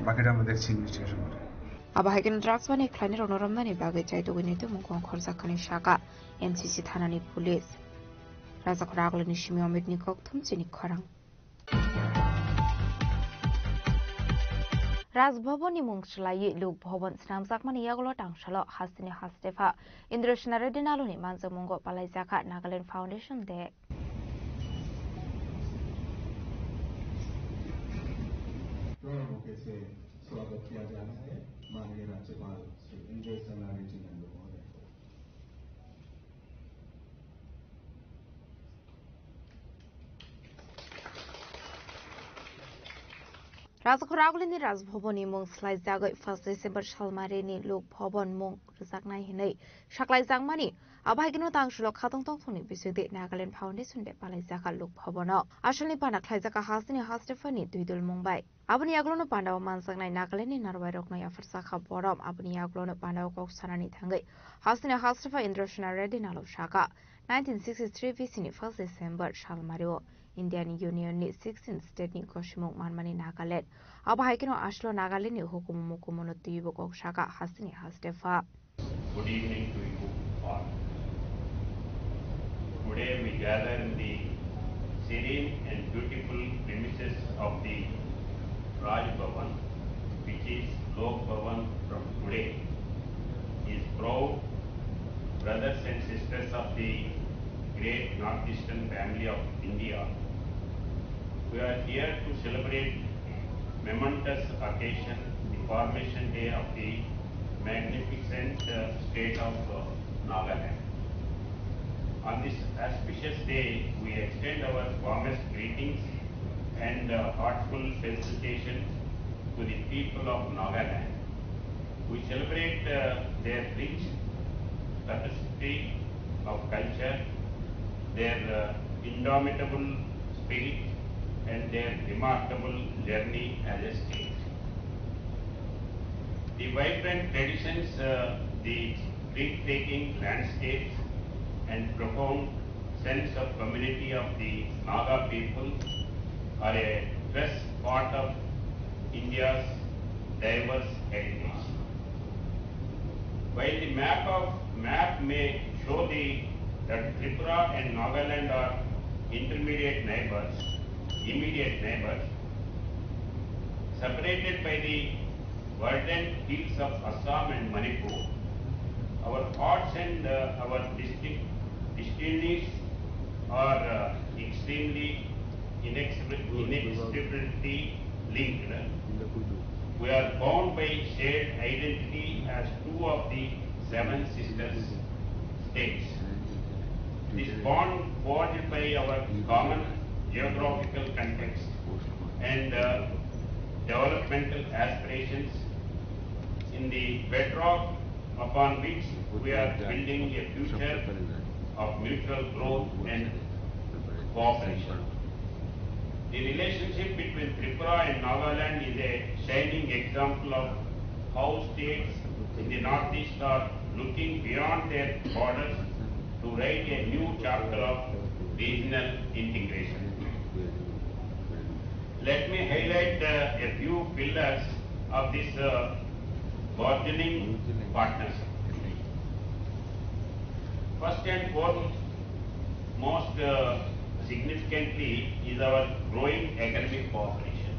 বাকিটা আমরা দেখছি ইনভেস্টিগেশন করে। Abahagen Draxmani Kleiner Honoramani Bagai Chaituinito Mukon Korsakani Shaka NCC Thanani Police Raza Khoraglo Nishimi Omid Nikoktum Chini Khorang Razbhavani Mungchlai Luk Bhavan Snamzakmani Yagolo Tangshalo Hastini Hastefa Indreshna Dinaluni Manzamungo Palaizaka Nagaland Foundation De स्वागत किया जा रहा है माननीय राज्यपाल श्री इंद्र सलारी जी नंदू महोदय। राजखरागलिनि राजभवननि मुं स्लाइजागै 1 December सालमारिनि लोक भवन मुं रोजाकनाय हिनै साख्लायजांमानि आबाहायगनो तांसुल खादंतंफोरनि बिसुदे नागालेण्ड फाउन्डेशन दे पालायजाखा लोक भवनाव आसलनि पाना ख्लायजाखा हास्तिनि हास्टेफानि दुइदुल मुंबाय आबुनि आगलनो पान्डाव मानजागनाय नागालेण्डनि नारवाय रकनाय आफरसाखा बरम आबुनि आगलनो पान्डाव कक सानानि थांगै हास्तिनि हास्टेफा इन्द्रसेना रेड्डी नालो शाखा 1963 बिसिनि 1 December सालमारिओ Indian Union ni 16 state ni koshimung manmani Nagaland. Abahaykino ashlo Nagaland ni hukumukumono tibo kok shaka hasini hastefa. Good evening to you all. Today we gather in the serene and beautiful premises of the Raj Bhavan, which is Lok Bhavan from today. Is proud brothers and sisters of the great northeastern family of India. We are here to celebrate momentous occasion, the formation day of the magnificent state of Nagaland. On this auspicious day, we extend our warmest greetings and heartful felicitations to the people of Nagaland. We celebrate their rich tapestry of culture, their indomitable spirit, and their remarkable journey as a state. The vibrant traditions, the breathtaking landscapes, and profound sense of community of the Naga people are a best part of India's diverse heritage. While the map may show that Tripura and Nagaland are immediate neighbors, separated by the verdant hills of Assam and Manipur, our hearts and our destinies are extremely inextricably linked. We are bound by shared identity as two of the 7 sisters states. This bond forged by our common geographical context and developmental aspirations in the bedrock upon which we are building a future of mutual growth and cooperation. The relationship between Tripura and Nagaland is a shining example of how states in the northeast are looking beyond their borders to write a new chapter of regional integration. Let me highlight a few pillars of this burgeoning partnership. First and foremost, most significantly is our growing economic cooperation.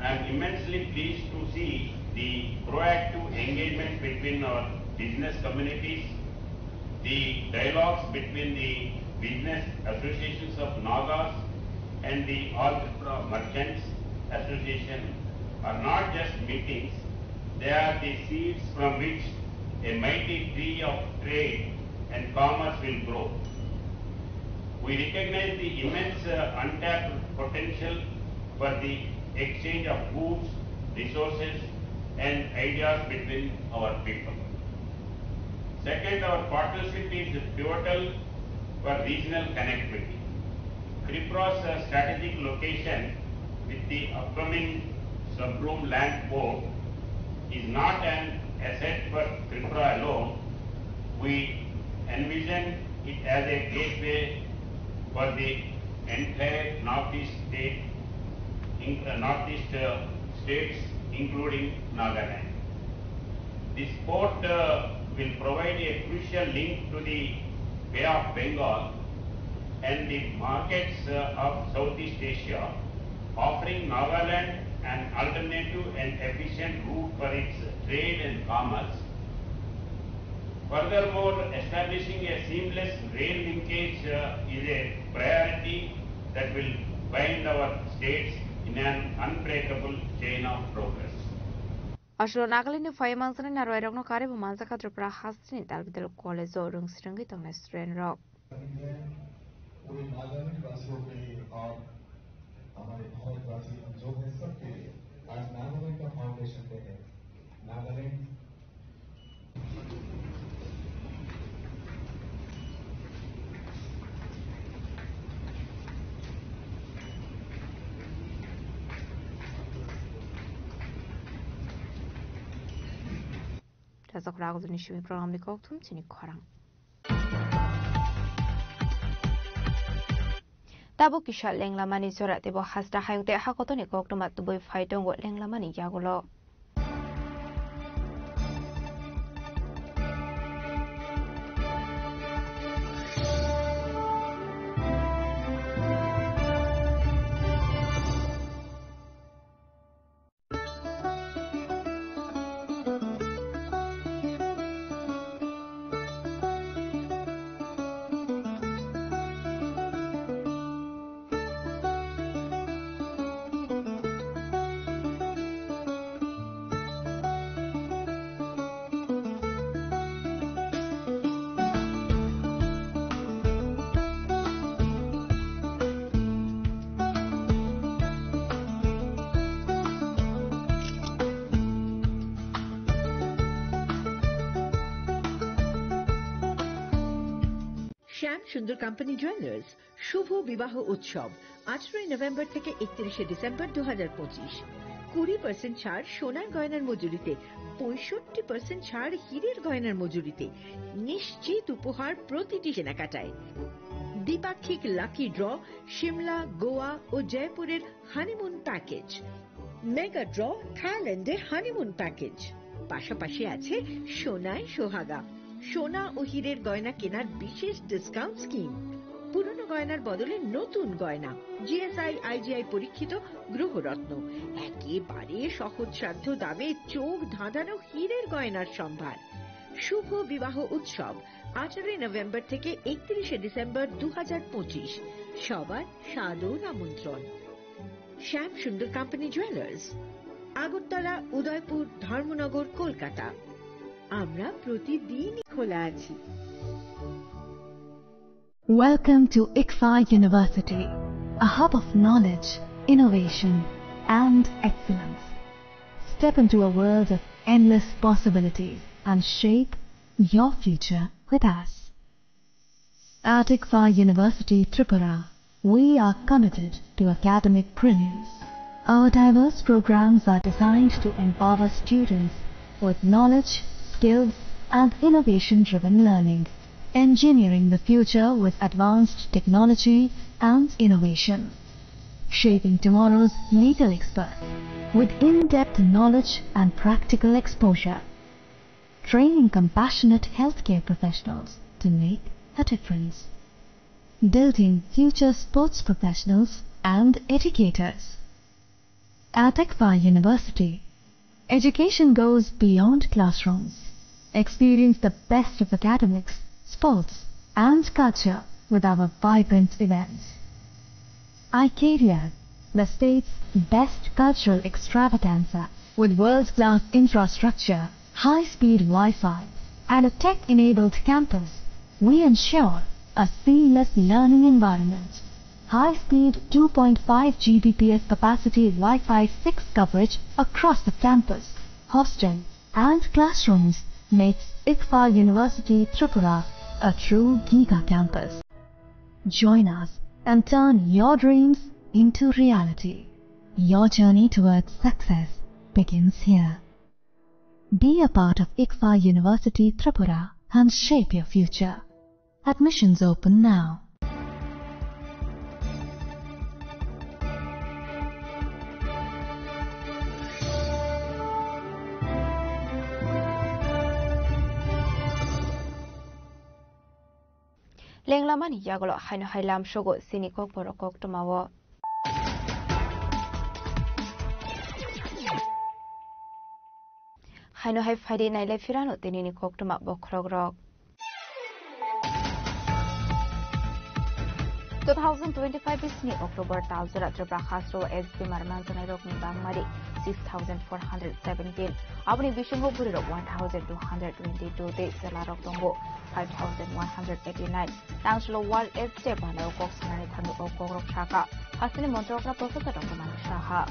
I am immensely pleased to see the proactive engagement between our business communities. The dialogues between the business associations of Nagas and the All Tripura Merchants Association are not just meetings, they are the seeds from which a mighty tree of trade and commerce will grow. We recognize the immense untapped potential for the exchange of goods, resources, and ideas between our people. Second, our partnership is pivotal for regional connectivity. Tripura's strategic location with the upcoming Sabroom land port is not an asset for Tripura alone. We envision it as a gateway for the entire northeast states, including Nagaland. This port will provide a crucial link to the Bay of Bengal and the markets of Southeast Asia, offering Nagaland an alternative and efficient route for its trade and commerce. Furthermore, establishing a seamless rail linkage is a priority that will bind our states in an unbreakable chain of progress. Ashlo Nagaland fay mansan na roy rong kare bumansa ka Tripura Hastin Dalbidal College o rung sirungi tong student rock. पूरे नागालैंड वासियों के लिए और हमारे भारतवासी जो है सबके लिए आज नागालैंड का फाउंडेशन डे है। Nagaland Dasok rago zuni shimi program ni kok tum chini korang. Tabo kisha lenglama ni zora tebo hasda hayung te hakoto ni kok tumat tuboy faitong go lenglama ni yagulo. শ্যাম সুন্দর company jewellers শুভ বিবাহ উৎসব 18 November থেকে 31 December 2025 20% ছাড় সোনার গয়নার মজুরিতে 65% ছাড় হীরের গয়নার মজুরিতে নিশ্চিত উপহার প্রতিটি কেনাকাটায় দ্বিপাক্ষিক লাকি ড্র শিমলা গোয়া ও জয়পুরের হানিমুন প্যাকেজ মেগা ড্র থাইল্যান্ডে হানিমুন প্যাকেজ পাশাপাশি আছে সোনায় সোহাগা সোনা ও হীরের গয়না কেনার বিশেষ ডিসকাউন্ট স্কিম পুরনো গয়নার বদলে নতুন গয়না জিএসআই আইজিআই পরীক্ষিত গ্রহরত্ন একেবারে সহজসাধ্য দামে চোখ ধাঁধানো হীরের গয়নার সম্ভার শুভ বিবাহ উৎসব 18 নভেম্বর থেকে 31 ডিসেম্বর 2025 সবার সাদর আমন্ত্রণ শ্যাম সুন্দর কোম্পানি জুয়েলার্স আগরতলা উদয়পুর ধর্মনগর কলকাতা আমরা প্রতিদিনই খোলা আছি Welcome to ICFA University, a hub of knowledge, innovation, and excellence. Step into a world of endless possibilities and shape your future with us. At ICFA University, Tripura, we are committed to academic brilliance. Our diverse programs are designed to empower students with knowledge, skills, and innovation-driven learning, engineering the future with advanced technology and innovation, shaping tomorrow's legal experts with in-depth knowledge and practical exposure, training compassionate healthcare professionals to make a difference, building future sports professionals and educators. At ICFA University, education goes beyond classrooms. Experience the best of academics, sports, and culture with our vibrant events. ICARIA, the state's best cultural extravaganza with world-class infrastructure, high-speed Wi-Fi, and a tech-enabled campus, we ensure a seamless learning environment. High-speed 2.5 Gbps capacity Wi-Fi 6 coverage across the campus, hostel, and classrooms makes ICFA University Tripura a true giga campus. Join us and turn your dreams into reality. Your journey towards success begins here. Be a part of ICFA University Tripura and shape your future. Admissions open now. Lenglaman yagolo haino hailam shogo sinikok borokok tomawo. Haino hai Friday naile firano tenini kok toma bokrogrok. 2025 bisni October talzura tripra khasro SB marmanjana rokni bangmari 6417 aboni bishingo buriro 1222 te sela rok tongbo 5189 tangslo wal este banao koksnani thangi okogrok chaka hasini montrokra professor Dr. Manik Shaha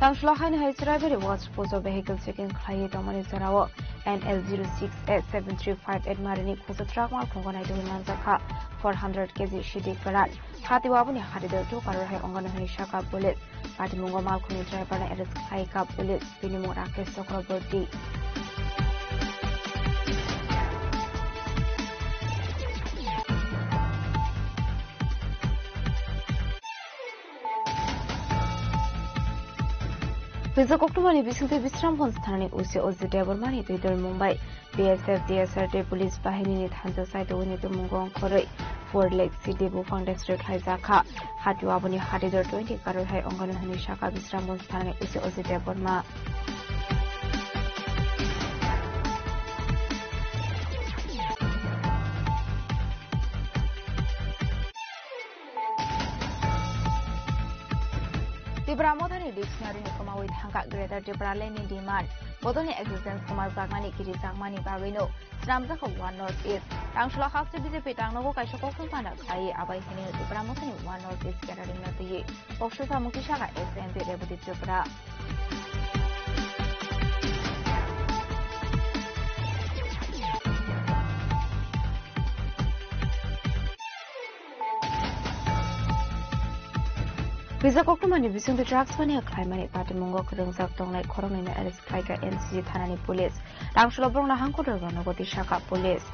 Tangslo hain haisraberi was pozo vehicle checking khlai domani zarawo NL068735 admarini khusa truck mal khongonai do manjaka 400 kg shidi karat khati wabuni harido to karor hai ongana hani shaka police party mungo mal khoni driver na arrest khai ka police binimo rakesh chakraborty Pizza October bisingte Bisram Konstani Usi Ozi Debormani Twitter Mumbai BSF DSRT Police Bahini ni Thansa Site Wini to Mungong Koroi Ford Lake City Bufang District Haizaka Hatu Abuni Hadidor 20 Karol Hai Ongano Hani Shaka Bisram Konstani Usi Ozi Deborma Bramodani dictionary ni kamawi thangka greater Debrale ni demand bodoni existence kama zakmani kiri zakmani bagino sramjaka one north east tangshla khasri BJP tangnogo kaisha kokthum pana khai abai hini Bramodani one north east gathering na tiye pokshota mukishaka SMP rebudi Tripura Pizza Koktumani bising the drugs money a climate party mungo kurungsak tonglai korongina arrest kaika NCG Thanani police Rangshlo brongna hangkoder ronogoti shaka police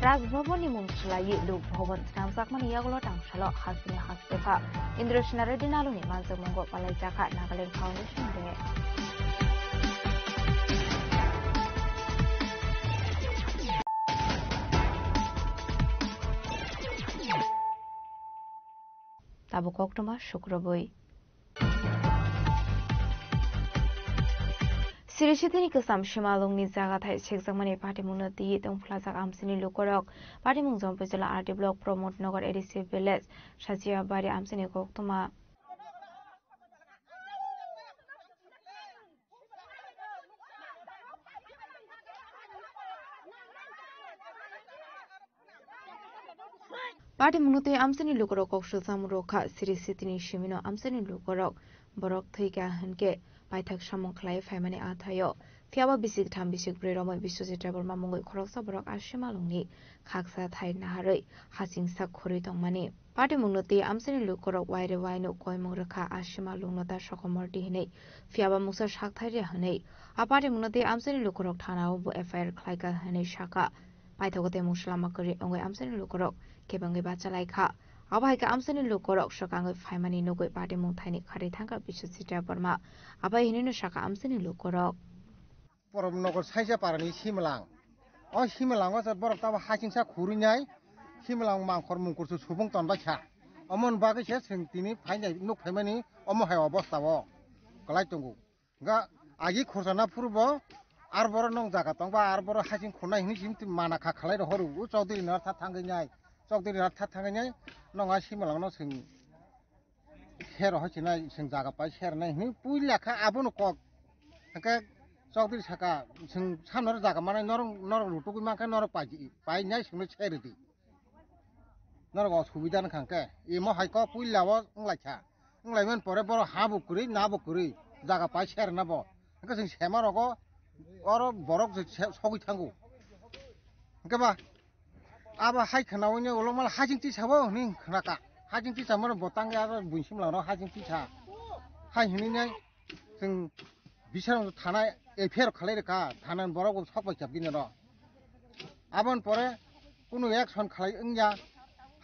Rajbhavani mungchlai Lok Bhavan Ramsakmani Yagolo Tangshalo Hasini Hastefa Indrashna Redinaluni Manzo Mungo Palajaka Nagaland Foundation de Tabu Koktoma Shukraboi Sirishitini Kasam Shimalong ni Zagatai Chexamani Party Munati Tong Plaza Amsini Lukorok Party Mungzon Pizula RT Block Promote Nogar Edisi Village Shazia Bari Amsini Koktoma Party Munuti Amsini Lukorok Shazamroka Sirishitini Shimino Amsini Lukorok Borok Thika Hanke Paithak Shamong Klai Family Athayo Fiaba Bisik Tham Bisik Breromo Bisosi Travel Mamungoi Koroksa Borok Ashimalungni Khaksa Thai Naharoi Hasing Sak Khori Tongmani Party Munuti Amsini Lukorok Waire Waino Koimuraka Ashimalungnota Shokomorti Hine Fiaba Musa Shak Thai Hane A Party Munuti Amsini Lukorok Thana Bu FIR Klaika Hane Shaka Paithogote Muslama Kuri Ongoi Amsini Lukorok Kebangi Bachalaika Abai ka Amsini Lukorok Shakang Faimani Nogoi Party Mungthani Khari Thangka Bisosi Travelma Abai Hinino Shaka Amsini Lukorok Porom Nogor Saisa Parani Simalang O Simalang was a Borok Tava Hachinsa Kurinyai Simalang Mankor Munkursu Subung Tonbacha Omon Bagishes Tini Pine no Famani Omoha Bostawo Kalaitungu Ga Agi Kursana Purbo Arbor Nong Zakatanga Arbor Hachin Kuna Him to Manaka Kalai Horu Chowdiri North Tanganyai Chowdiri North Tanganyai Nonga Simalang no Sing Hero Hachina Sing Zagapai Share Name Pulaka Abunoko Chowdiri Saka Sing Sanor Zagamana nor Rutukumaka nor Pai Nice Charity. Nor was who we done canke. Imo Haiko Pulawa Lacha. Layman Porebor Habukuri, Nabukuri, Zagapai Share Nabo. Because in Shamarogo or Borok Sogitango. Gaba Aba Haikanawanya Olomal Hajin Tisabo, Ning Naka. Hajin Tisamar Botanga, Bunshimla, Hajin Tisa. Hai Hinine, Sing Bisham Tana, a pair of Kaleka, Tanan Borok of Hopper Cabinero. Abon Pore, Unuax on Kalaya,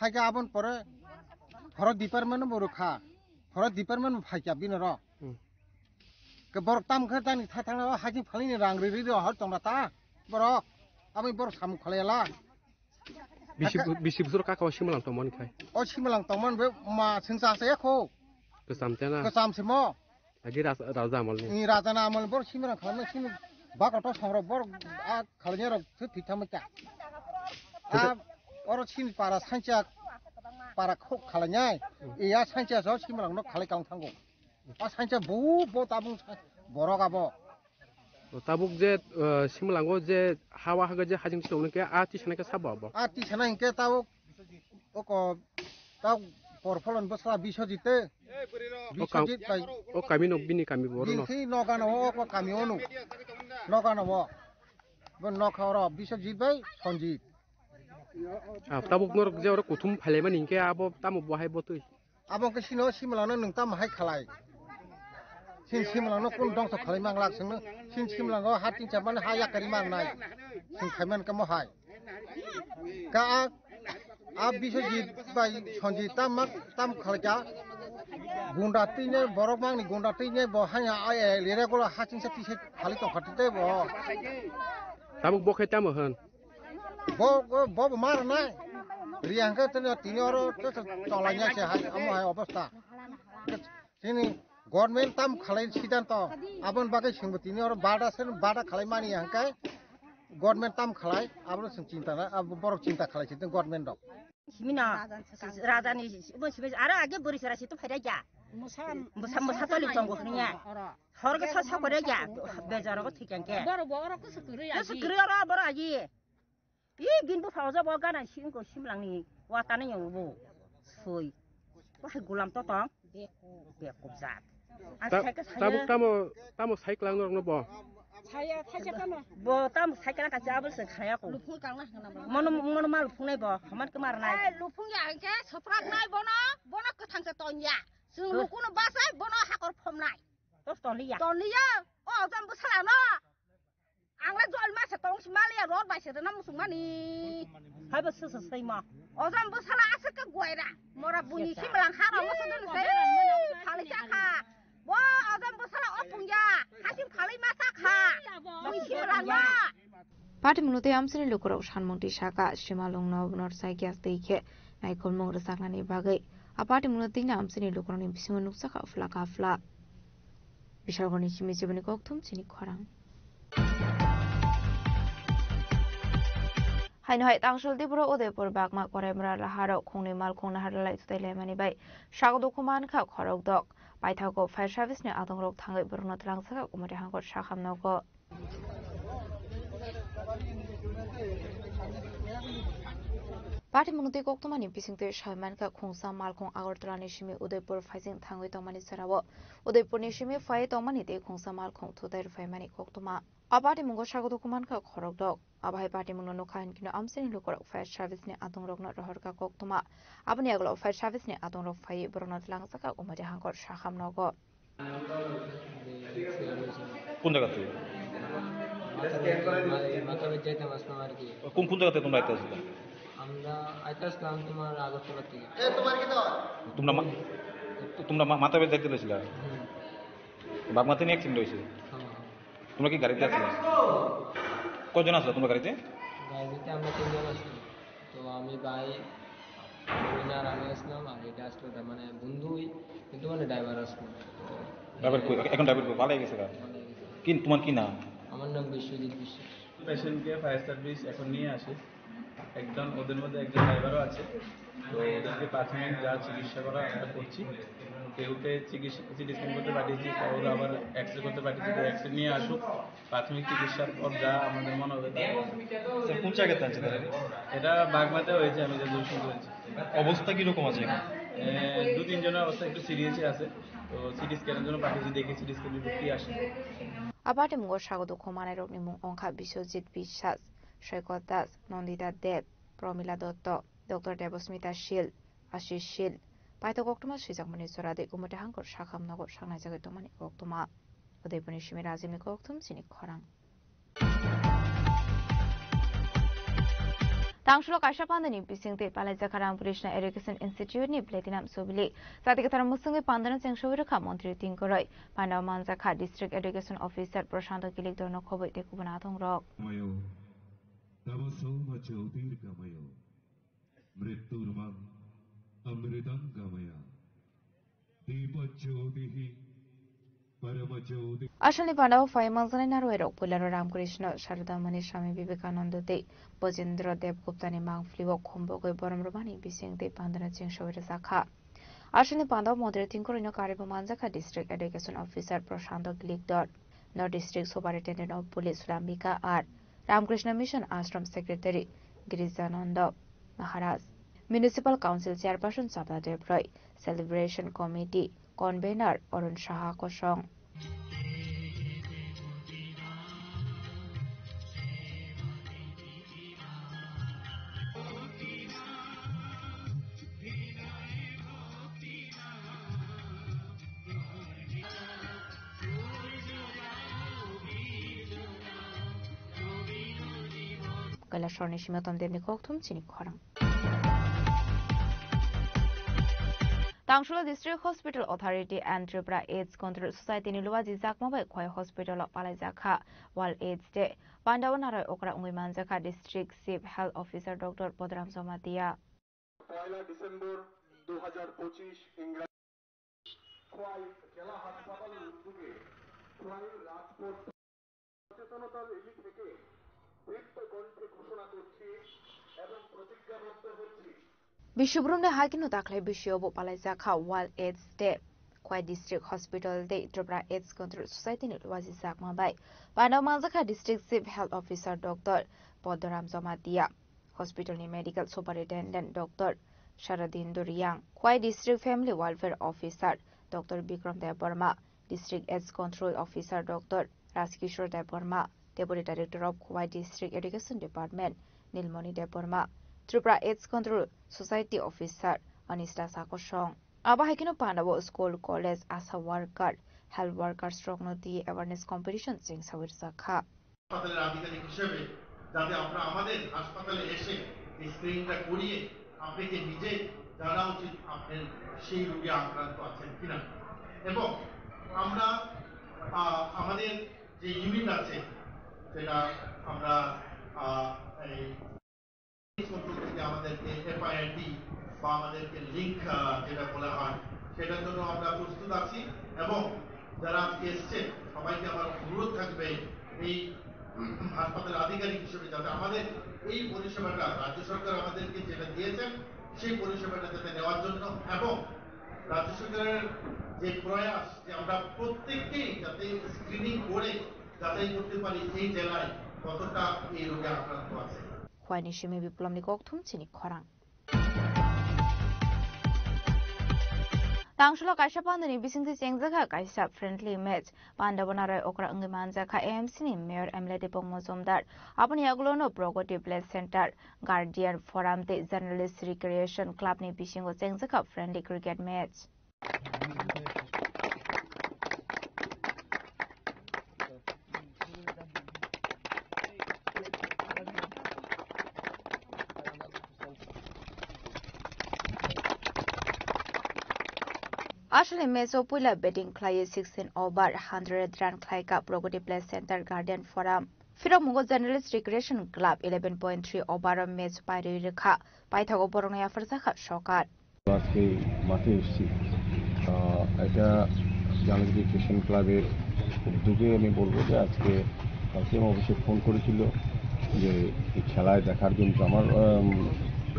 Haga Abon Pore, for a department of Buruka, for a department of Hajabinero. ke borok tam khe tani tha thang na hajing phali ni rang ri ri har tong na ta borok ami borok sam khale la bisi bosor kakao simalang tomon khai o simalang tomon be ma singsa se kho kesam tena kesam semo lagi raja amal ni ni raja na amal bor simalang khalme sim bakal to songrok bor a khalnya rok thu thitham cha a oro sin para sancha para khok khalanyai iya sancha so simalang no khalai kang thango a sancha bu bo tabung borok abo tabuk je simalango je hawa haga je hajing chilong ke ati sana ke sabo abo ati sana ke tabuk oko tab porfolon bosra bisojite bisojit bai o kami no bini kami boro no ki nogano o kami onu nogano bo bon nokhoro bisojit bai sonjit tabuk nor je oro kuthum phale mani ke abo tamu bohai botui abo ke sino simalano nung tam hai khalai sin simalano kun dong so khalai manglak sing sin simalango hatin chaman haya kari mang nai sin khaiman ka mo hai ka a bisojit bai sonjit tam khalja gunda tine borok mangni gunda tine bo hanya ai lere ko hacing sa tise khali to khatite bo tabuk bo khai tamu han bo mar nai riang ke tini oro tolanya se hai amo hai obostha sini government tam khalai siddhanto abon bagai singbo tini oro bada khalai mani hangkai government tam khalai abon sing cinta na borok cinta khalai sitin government dok Simina Rajani bon sibe ara age bori sara situ phara ja musa to li tongo khniya horga sa ko ja bezaro ko thikan ke boro ko sukuri ara boro aji I ginbu fauza bo gana shin ko simlang ni watana yang bu soi wah gulam to tong be ko zat tamu saiklang no bo saya kano bo tam saiklang ka jabul se khaya ko lupung kang na mono mal lupung nai bo hamat kemar nai lupung ya ke saprak nai bono ke thang se tonya sung luku no basai bono hakor phom nai to tolia o jam bu sala no angla jol ma se tong simalia rod ba se na musung mani hai ba se sai ma o jam bu sala ase ka goira mora buni simlang haro mo se don se khali cha kha wo o jam bu sala opung ya hasim khali ma ta kha mo simlang ma পাটিমুলতে আমসিনি লোকরাও সানমন্ত্রী শাখা সীমালং নবনর সাইকিয়াস দেখে নাইকল মংরা সাকনানি বাগৈ আপাটিমুলতে আমসিনি লোকরানি বিসিমন নুকসাখা ফ্লা কাফলা বিশালগনি সিমি জীবনী কক্থুম চিনি খরাং হাইনহাই তাংসল দিবর উদয়পুর বাগমা করেমরা লাহারাও খংনি মাল খংনা হারলাই তুতাইলে money by সাগদকুমান খা খরক দক বাইথাগো fire সার্ভিসनि আদংরক थाङै बरना तलांसाखा उमरे हांगर साखामनावगो पाटिमुनुते कोक्तमानि बिसिंते शायमानका खोंसा मालखों आगरतलानि सिमी उदयपुर फाइजिं थाङै तमानि सरावो उदयपुरनि सिमी फाय तमानि ते खोंसा मालखों थुदायर फायमानि कोक्तमा आपाटिमुंगो सागदकुमानका खरक दक आबाहाय पाटिमुंगनो नखाहिन किनो आमसिनि लोकरक फायर सार्भिसनि आदंरकनो रहरका कोक्तमा आबनि आगलो फायर सार्भिसनि आदंरक फाय बरना तलांसाखा उमरे हांगर साखामनावगो কোন জায়গা থেকে কোন কোন জায়গা থেকে তোমরা আইতে আসলে আমরা আইতে আসলাম তোমার আগরতলা থেকে তোমরা মাথা বেঁধে যাইতে ছিল বাগমাতে নিয়ে অ্যাক্সিডেন্ট হয়েছে তোমরা কি গাড়িতে আসলে কজন আসলো তোমরা গাড়িতে আমরা 3 জন আসলাম তো আমি ভাই আর আমি আসলাম আগে আসলো মানে বন্ধুই কিন্তু মানে ড্রাইভার আসলো এখন ড্রাইভার পালাই গেছে কি তোমার কি নাম আমার নাম বিশ্বজিৎ বিশ্বাস পেশেন্টকে ফায়ার সার্ভিস এখন নিয়ে আসে একজন ওদের মধ্যে একজন ড্রাইভারও আছে তো ওদেরকে প্রাথমিক যা চিকিৎসা করা আমরা করছি কেউকে সিটি স্ক্যান করতে পাঠিয়েছি ওরা আবার এক্সরে করতে পাঠিয়েছি তো এক্সরে নিয়ে আসুক প্রাথমিক চিকিৎসার পর যা আমাদের মনে হবে কোন জায়গাতে আছে এটা বাগমাতে হয়েছে আমি যা শুনতে পেরেছি অবস্থা কিরকম আছে 2-3 জনের অবস্থা একটু সিরিয়াসই আছে তো সিটি স্ক্যানের জন্য পাঠিয়েছি দেখি সিটি স্ক্যান রিপোর্ট কি আসে আপাটিমুঙ্গো স্বাগতকুমার রোগনি মুং অংখা বিশ্বজিৎ বিশ্বাস সৈকত দাস নন্দিতা দেব প্রমিলা দত্ত ডক্টর দেবস্মিতা শীল আশিস শীল পাইতো কক্তমা সুজাকমনি জরাদে গুমতে হাঙ্কর শাখামনগর সাংনাই জায়গায় তমানি কক্তমা উদয়পুরনি সিমি রাজিমি কক্তম চিনি খরাং Tangshlo kaisa pandani bisingte Palaijakha Ramkrishna Education Institute ni Platinum Sobili Satika Tharam Musungi Pandana Chengshovirkha Montri Tingkoroi Pandaw Manjakha District Education Officer Prashanto Kilik Dorno Khoboi Tekubana Thongrok Tamo soma jyotir gamaya mritturmam amritam gamaya Deepa jyotihi parama jyoti Ashani Pandaw Faimanzani Narwero Pularo Ramkrishna Sharadamani Swami Vivekananda De Bojendra Dev Guptani Mangfliwo Khombogoi Boramrabani Bisingte Pandana Chengshovirkha Ashani Pandaw Montri Tingkoroi no Karibu Manjakha District Education Officer Prashanto Kilik Dor North District Superintendent of Police Rambika R Ramkrishna Mission Ashram Secretary Girijananda Maharaj, Municipal Council Chairperson Sabda Dev Roy, Celebration Committee Convener Arun Shaha Kosong. Kala Shorni Shimatam Devni Koktum Chini Korang. Tangshula District Hospital Authority and Tripura AIDS Control Society ni Luwaji Zakmabai Khoi Hospital of Palaijakha World AIDS Day. Pandawanara Okra Ungimanjakha District Chief Health Officer Dr. Bodram Somatia. Poila December 2025 ইংরেজি খোয়াই জেলা হাসপাতালের উদ্যোগে খোয়াই রাজপথ সচেতনতা rally থেকে বৃত্ত কণ্ঠে ঘোষণা করছি এবং প্রতিজ্ঞাবদ্ধ হচ্ছি Bishubhrumne Hakinu Taklai Bishobo Palaijakha World AIDS Day. Khoi District Hospital Day Tripura AIDS Control Society ni Luwaji Zakmabai. Pandaw Manjakha District Chief Health Officer Dr. Bodram Somatia. Hospital ni Medical Superintendent Dr. Sharadindur Yang. Khoi District Family Welfare Officer Dr. Bikram Devarma. District AIDS Control Officer Dr. Raskishore Devarma. Deputy Director of Khoi District Education Department Nilmoni Devarma. Tripura AIDS Control Society Officer Anista Sakosong. Abahikino Pandaw School College Asa Worker Health Worker Strong Noti Awareness Competition Chengsawir Sakha. হাসপাতালের আধিকারিক হিসেবে যাতে আমরা আমাদের হাসপাতালে এসে এই স্ক্রিনিংটা করিয়ে আপনাকে নিজে জানা উচিত আপনি সেই রোগে আক্রান্ত আছেন কিনা এবং আমরা আমাদের যে ইউনিট আছে সেটা আমরা এই আমাদেরকে এফআইআরডি বা আমাদেরকে লিংক যেটা বলা হয় সেটার জন্য আমরা প্রস্তুত আছি এবং যারা আজকে এসছে সবাইকে আমার অনুরোধ থাকবে এই হাসপাতালের আধিকারিক হিসেবে যাতে আমাদের এই পরিষেবাটা রাজ্য সরকার আমাদেরকে যেটা দিয়েছেন সেই পরিষেবাটা যাতে নেওয়ার জন্য এবং রাজ্য সরকারের যে প্রয়াস যে আমরা প্রত্যেককেই যাতে স্ক্রিনিং করে যাচাই করতে পারি এই জেলায় কতটা এই রোগে আক্রান্ত আছে Khoi ni Shimi Biplom ni Koktum Chini Korang. Tangshula Kaisa Pandani Bisingti Chengjakha Kaisa Friendly Match Pandawanara Okra Ungimanjakha AMC ni Mayor Emlete Pongmozomdar Apani Aglono Progoti Place Center Guardian Forum Te Journalist Recreation Club ni Bisingo Chengjakha Friendly Cricket Match. Ashli Meso Pula betting Clay 16 over 100 run Clay Cup Progoti Place Center Guardian Forum. Firomungo Journalist Recreation Club 11.3 over match Pairi Rekha Paithago Borongya Farzakha Shokar. আজকে মাঠে এসেছি এটা journalist recreation ক্লাবের উদ্যোগে আমি বলবো যে আজকে কালকে অবশ্যই ফোন করেছিল যে এই খেলায় দেখার জন্য আমার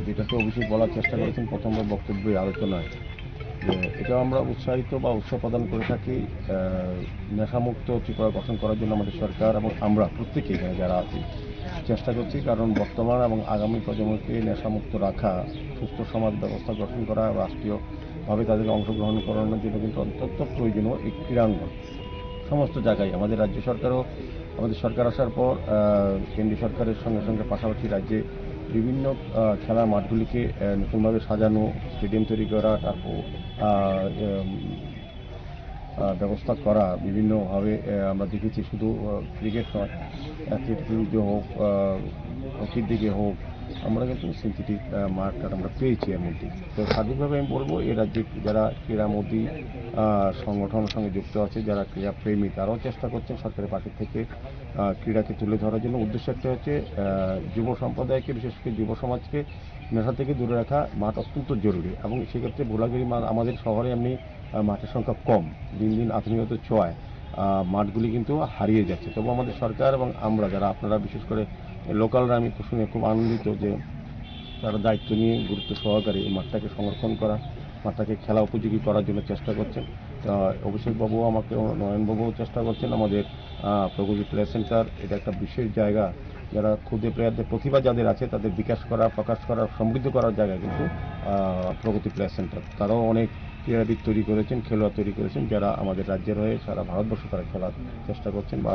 যেটাকে অবশ্যই বলার চেষ্টা করেছেন প্রথমবার বক্তব্যে আলোচনায় যে এটা আমরা উৎসাহিত বা উৎসাহ প্রদান করে থাকি নেশামুক্ত ত্রিপুরা গঠন করার জন্য আমাদের সরকার এবং আমরা প্রত্যেকে এখানে যারা আছি চেষ্টা করছি কারণ বর্তমান এবং আগামী প্রজন্মকে নেশামুক্ত রাখা সুস্থ সমাজ ব্যবস্থা গঠন করা রাষ্ট্রীয়ভাবে তাদেরকে অংশগ্রহণ করানোর জন্য কিন্তু অত্যন্ত প্রয়োজনীয় এই ক্রীড়াঙ্গন সমস্ত জায়গায় আমাদের রাজ্য সরকারও আমাদের সরকার আসার পর কেন্দ্রীয় সরকারের সঙ্গে সঙ্গে পাশাপাশি রাজ্যে বিভিন্ন খেলার মাঠগুলিকে নতুনভাবে সাজানো স্টেডিয়াম তৈরি করা তারপর ব্যবস্থা করা বিভিন্নভাবে আমরা দেখেছি শুধু ক্রিকেট নয় অ্যাথলেটিক্স হোক হকির দিকে হোক আমরা কিন্তু সিনথেটিক মাঠটা আমরা পেয়েছি এর মধ্যে। তো স্বাভাবিকভাবে আমি বলবো এই রাজ্যে যারা ক্রীড়ামোদী সংগঠনের সঙ্গে যুক্ত আছে, যারা ক্রীড়াপ্রেমী, তারাও চেষ্টা করছেন সরকারের পাশে থেকে ক্রীড়াকে তুলে ধরার জন্য। উদ্দেশ্য একটা হচ্ছে যুব সম্প্রদায়কে, বিশেষ করে যুব সমাজকে নেশা থেকে দূরে রাখা মাঠ অত্যন্ত জরুরি। এবং সেক্ষেত্রে ভোলাগিরি আমাদের শহরে এমনি মাঠের সংখ্যা কম, দিন দিন আধুনিকতার ছোঁয়ায় মাঠগুলি কিন্তু হারিয়ে যাচ্ছে। তবু আমাদের সরকার এবং আমরা যারা, আপনারা বিশেষ করে লোকালরা, আমি শুনে খুব আনন্দিত যে তারা দায়িত্ব নিয়ে গুরুত্ব সহকারে এই মাঠটাকে সংরক্ষণ করা, মাঠটাকে খেলা উপযোগী করার জন্য চেষ্টা করছেন। অভিষেকবাবুও আমাকে, নয়নবাবুও চেষ্টা করছেন। আমাদের প্রগতি প্লে সেন্টার এটা একটা বিশেষ জায়গা, যারা ক্ষুদে প্লেয়ারদের প্রতিভা যাদের আছে তাদের বিকাশ করা, প্রকাশ করা, সমৃদ্ধ করার জায়গা কিন্তু প্রগতি প্লে সেন্টার। তারাও অনেক ক্রীড়াবিদ তৈরি করেছেন, খেলোয়াড় তৈরি করেছেন, যারা আমাদের রাজ্যের হয়ে সারা ভারতবর্ষ তারা খেলার চেষ্টা করছেন বা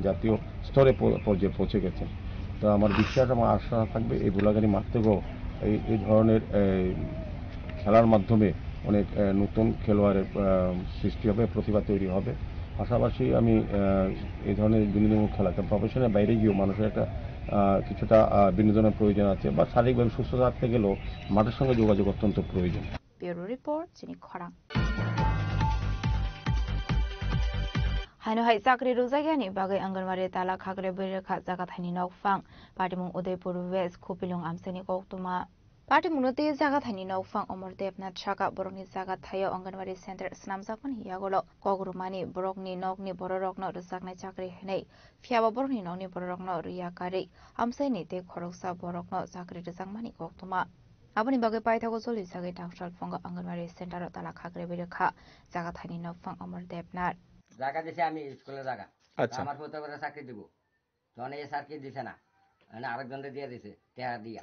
জাতীয় স্তরে পর্যায়ে পৌঁছে গেছেন। তো আমার বিশ্বাস, আমার আশা থাকবে এই ভোলাগাড়ি মাঠ থেকেও এই ধরনের খেলার মাধ্যমে অনেক নতুন খেলোয়াড়ের সৃষ্টি হবে, প্রতিভা তৈরি হবে। পাশাপাশি আমি এই ধরনের বিনোদনমূলক খেলাকে প্রফেশনের বাইরে গিয়েও মানুষের একটা কিছুটা বিনোদনের প্রয়োজন আছে, বা শারীরিকভাবে সুস্থ থাকতে গেলেও মাঠের সঙ্গে যোগাযোগ অত্যন্ত প্রয়োজন। ব্যুরো রিপোর্ট চিনি খরাং। হাইনহাই চাকরি রুজাইগানি বাগै अंगनवाड़ी ताला खाग्रे बैरेखा जागाथाइनि नौफां पाटिमुं उदयपुर वेस्ट खुपिलुं आमसेनि कौतुमा पाटिमुंनोते जागाथाइनि नौफां अमरदेवनाथ सागा बरकनि जागाथायाव अंगनवाड़ी सेन्टार स्नामजाकन हियागलो कग्रुमानि बरकनि नगनि बररकनो रुजाकनाय चाकरि होनाय फियाबा बरकनि नगनि बररकनो रियाकारि आमसेनि ते खरकसा बरकनो चाकरि रुजाकमानि कौतुमा aboni bagai paithago joli jagai tangshal fonga anganwadi centre ताला खाग्रे बैरेखा जागाथाइनि नौफां अमरदेवनाथ জায়গা দিছে আমি স্কুলে জায়গা। আচ্ছা আমার পুত্র করে চাকরি দিব তখন এই চাকরি দিছে না, মানে আরেকজনকে দিয়ে দিছে টেয়া দিয়া,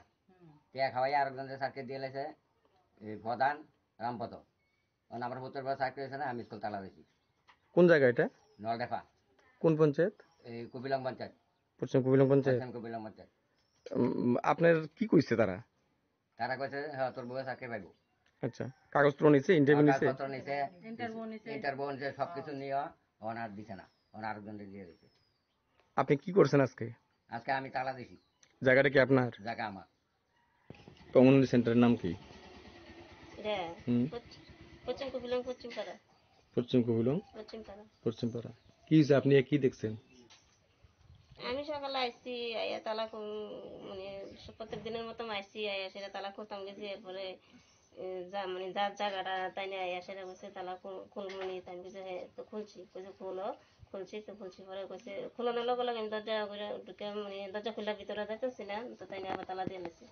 টেয়া খাওয়াই আরেকজনকে চাকরি দিয়ে লেছে প্রধান রামপদ। তখন আমার পুত্র করে চাকরি হয়েছে না, আমি স্কুল তালা দিয়েছি। কোন জায়গা এটা? নলডেফা। কোন পঞ্চায়েত? এই কুপিলং পঞ্চায়েত। পশ্চিম কুপিলং পঞ্চায়েত। পশ্চিম কুপিলং পঞ্চায়েত। আপনার কি কইছে তারা? তারা কইছে হ্যাঁ তোর বউ চাকরি পাইব। আচ্ছা কাগজপত্র নিছে, ইন্টারভিউ নিছে, কাগজপত্র নিছে, ইন্টারভিউ নিছে, সবকিছু নিয়ে ওনার দিছে না, ওনার আরেকজনকে দিয়ে দিছে। আপনি কি করছেন আজকে? আজকে আমি তালা দিছি। জায়গাটা কি আপনার? জায়গা আমার। অঙ্গনওয়াড়ি সেন্টারের নাম কি? পশ্চিম কুপিলং পশ্চিম পাড়া। পশ্চিম কুপিলং পশ্চিম পাড়া। পশ্চিম পাড়া। কি আপনি কি দেখছেন? আমি সকালে আইসি আয়া তালা মানে প্রত্যেক দিনের মতো আইসি আয়া সেটা তালা খুলতাম গেছি। এরপরে মানে যার জায়গাটা তাই নিয়ে আয়া সেটা বলছে তালা খুলমনি, তাই বলছে হ্যাঁ তো খুলছি, কইছে খুলছি তো খুলছি। পরে কইছে খুলানোর লগে লগে আমি দরজা করে ঢুকে মানে দরজা খুললার ভিতরে যাইতেছি না, তো তাই নিয়ে আবার তালা দিয়ে নিয়েছি।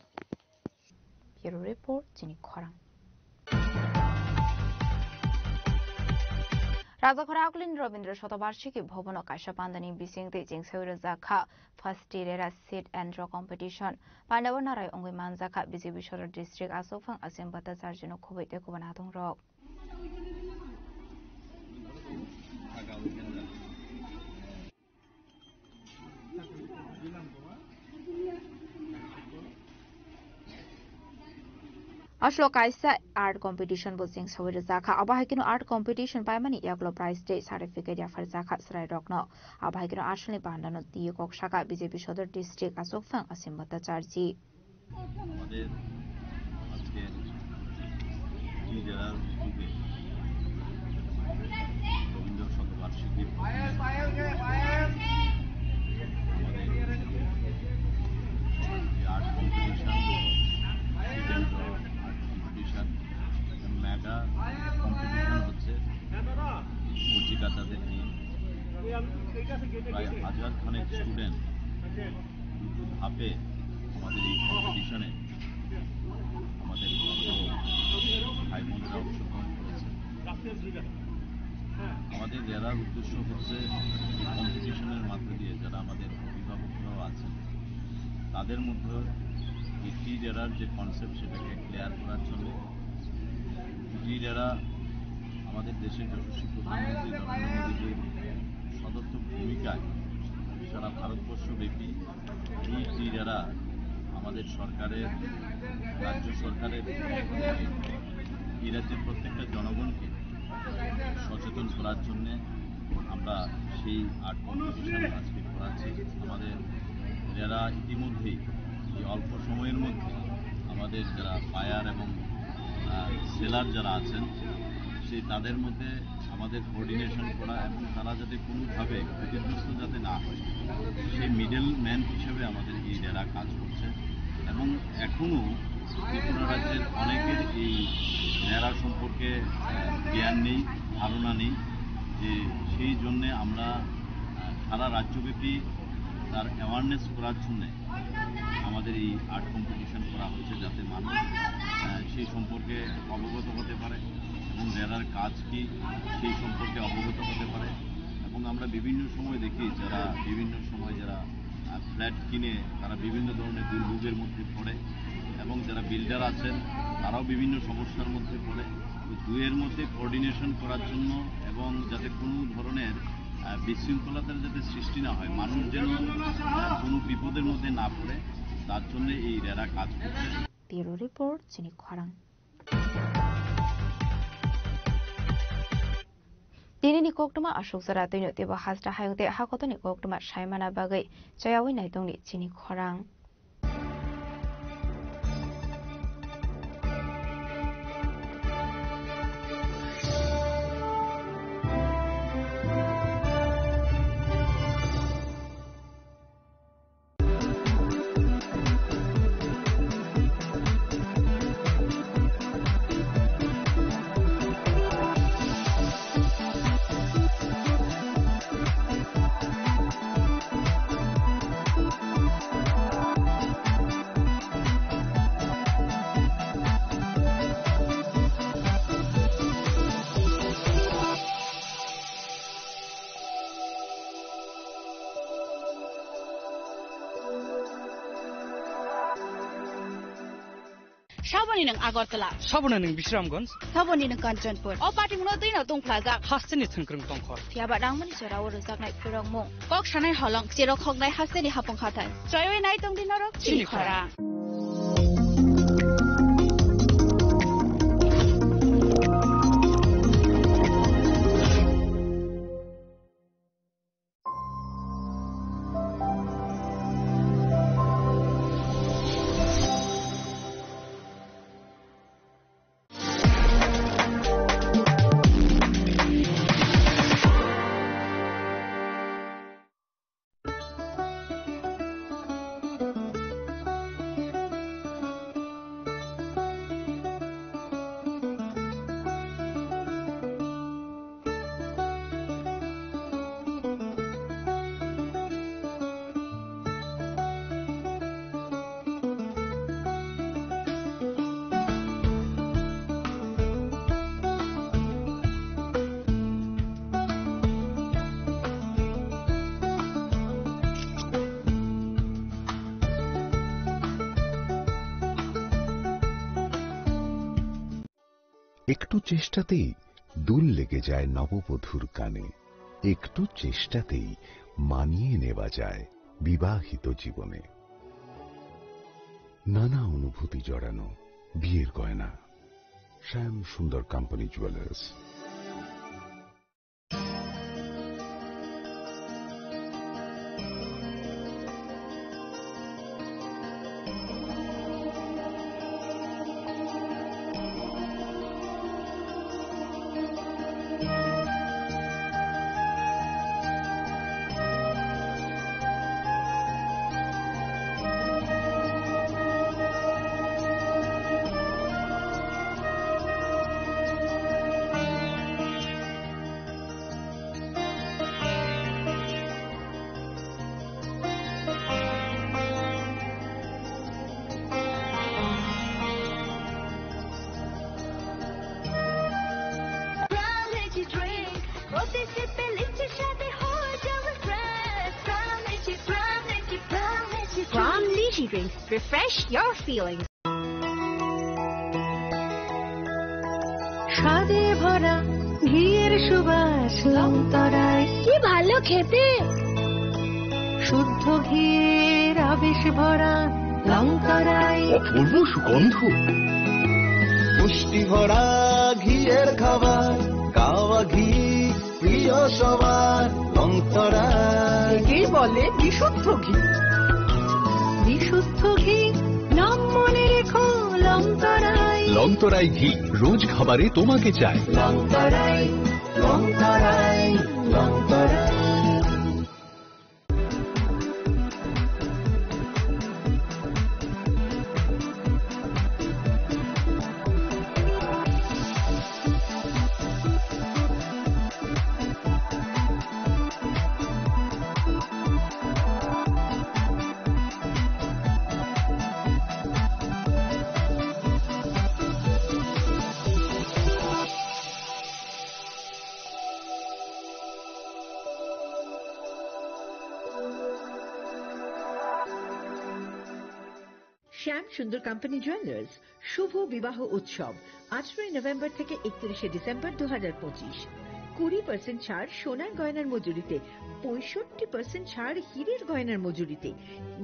ব্যুরো রিপোর্ট চিনি খরাং। রাজাখরা আকলিন রবীন্দ্র শতবার্ষিকী ভবন কাশ্যা পান্দানি বিসিংতে জিংসেউরে জাখা ফার্স্ট ইরেরা সিট এন্ড ড্র কম্পিটিশন পান্ডাব নারায় অঙ্গই মানজাখা বিজেপি সদর ডিস্ট্রিক্ট আসৌফাং আসিম বাতা চারজন খুবইতে খুবান হাতং রক असलो काइसा आर्ट कम्पिटिशन बोजिंग सवैर जाखा अबाहायकिनो आर्ट कम्पिटिशन पाइमानि यागलो प्राइज डे सार्टिफिकेट याफार जाखा सराय रकनो अबाहायकिनो आर्टसनि बान्दानो दियो कक शाखा बीजेपी सदर डिस्ट्रिक्ट असोफां असिम भट्टाचार्य আমাদের আজকে জেলার উদ্যোগে Rabindra Shatabarshiki art competition mega competition হচ্ছে কচিকাচাদের নিয়ে প্রায় 1000 খানেক স্টুডেন্ট দুটো ধাপে আমাদের এই কম্পিটিশনে আমাদের ভাই বোনরা অংশগ্রহণ করেছে। আমাদের জেলার উদ্দেশ্য হচ্ছে এই কম্পিটিশনের মধ্যে দিয়ে যারা আমাদের অভিভাবকরাও আছেন তাদের মধ্যে এই টি জেলার যে কনসেপ্ট সেটাকে ক্লিয়ার করার জন্য টি জেলা আমাদের দেশের যশস্বী প্রধানমন্ত্রী নরেন্দ্র মোদীজির সদর্থ ভূমিকায় সারা ভারতবর্ষব্যাপী এই টি জেলা আমাদের সরকারের রাজ্য সরকারের এই রাজ্যের প্রত্যেকটা জনগণকে সচেতন করার জন্যে আমরা সেই আর্ট কম্পিটিশন আজকে করাচ্ছি। আমাদের যারা ইতিমধ্যেই এই অল্প সময়ের মধ্যে আমাদের যারা বায়ার এবং সেলার যারা আছেন সেই তাদের মধ্যে আমাদের কোঅর্ডিনেশন করা এবং তারা যাতে কোনোভাবে ক্ষতিগ্রস্ত যাতে না হয় সেই মিডল ম্যান হিসেবে আমাদের এই রেরা কাজ করছে। এবং এখনও ত্রিপুরা রাজ্যের অনেকের এই রেরা সম্পর্কে জ্ঞান নেই, ধারণা নেই, যে সেই জন্যে আমরা সারা রাজ্যব্যাপী তার অ্যাওয়ারনেস করার জন্যে আমাদের এই আর্ট কম্পিটিশন করা হচ্ছে, যাতে মানুষ সেই সম্পর্কে অবগত হতে পারে এবং রেরার কাজ কি সেই সম্পর্কে অবগত হতে পারে। এবং আমরা বিভিন্ন সময় দেখি যারা বিভিন্ন সময় যারা ফ্ল্যাট কিনে তারা বিভিন্ন ধরনের দুর্ভোগের মধ্যে পড়ে এবং যারা বিল্ডার আছেন তারাও বিভিন্ন সমস্যার মধ্যে পড়ে। তো দুয়ের মধ্যে কোঅর্ডিনেশন করার জন্য এবং যাতে কোনো ধরনের বিশৃঙ্খলতার যাতে সৃষ্টি না হয়, মানুষ যেন কোনো বিপদের মধ্যে না পড়ে, তার জন্য এই রেরা কাজ করছে। ব্যুরো রিপোর্ট চিনি খরাং। दिनैनि कोकटमा अशोक जरा दैनो तेबो हाजरा हायते हाकतनि कोकटमा सायमाना बागै जयावै नायदंनि चिनि खरां। Sabani nang Agartala, Sabana nang Bishramganj, Sabani nang Kanchanpur, O party mo din na tong plaza, Hasteni Thangkrung Tongkhor. Tiaba rangmani soraw rozak nai purong mo. Kok sanai halong siro khok nai hasteni hapong khatan. Joy nai tong din norok chini khara. একটু চেষ্টাতেই দুল লেগে যায় নববধূর কানে, একটু চেষ্টাতেই মানিয়ে নেওয়া যায় বিবাহিত জীবনে। নানা অনুভূতি জড়ানো বিয়ের গয়না। শ্যাম সুন্দর company jewellers. Refresh your feelings. স্বাদে ভরা ঘিয়ের সুবাস লঙ্কারায় কি ভালো খেতে, শুদ্ধ ঘিয়ের আবেশ ভরা লঙ্কারায় অপূর্ব সুগন্ধ, পুষ্টি ভরা ঘিয়ের খাবার, গাওয়া ঘি প্রিয় সবার লঙ্কারায়। একেই বলে বিশুদ্ধ ঘি। ঘি সুস্থ ঘি নাম মনে রেখো লংতরাই। লংতরাই ঘি রোজ খাবারে তোমাকে চাই। লংতরাই লংতরাই লংতরাই। শ্যাম সুন্দর কোম্পানি জুয়েলার্স শুভ বিবাহ উৎসব 18 নভেম্বর থেকে 31 ডিসেম্বর 2025। 20% ছাড় সোনার গয়নার মজুরিতে, 65% ছাড় হীরের গয়নার মজুরিতে,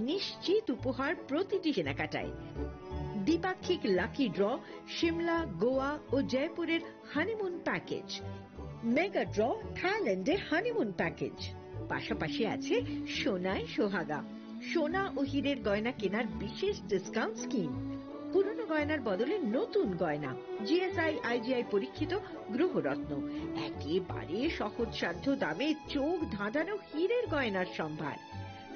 নিশ্চিত উপহার প্রতিটি কেনাকাটায়। দ্বিপাক্ষিক লাকি ড্র, সিমলা, গোয়া ও জয়পুরের হানিমুন প্যাকেজ, মেগা ড্র থাইল্যান্ডে হানিমুন প্যাকেজ। পাশাপাশি আছে সোনায় সোহাগা, সোনা ও হীরের গয়না কেনার বিশেষ ডিসকাউন্ট স্কিম। পুরনো গয়নার বদলে নতুন গয়না, জিএসআই আইজিআই পরীক্ষিত গ্রহরত্ন, একেবারে সহজসাধ্য দামে চোখ ধাঁধানো হীরের গয়নার সম্ভার।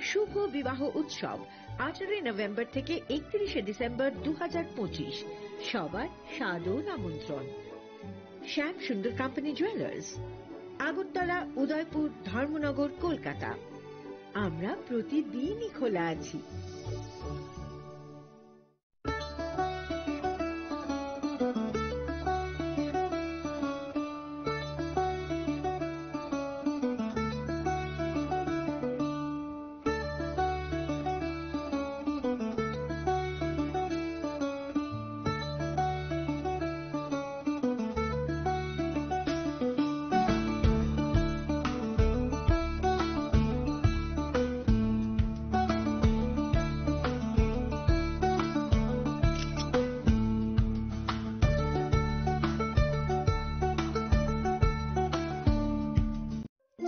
শুভ বিবাহ উৎসব 18 নভেম্বর থেকে 31 ডিসেম্বর 2025। সবার সাদর আমন্ত্রণ। শ্যাম সুন্দর কোম্পানি জুয়েলার্স, আগরতলা, উদয়পুর, ধর্মনগর, কলকাতা। আমরা প্রতিদিনই খোলা আছি।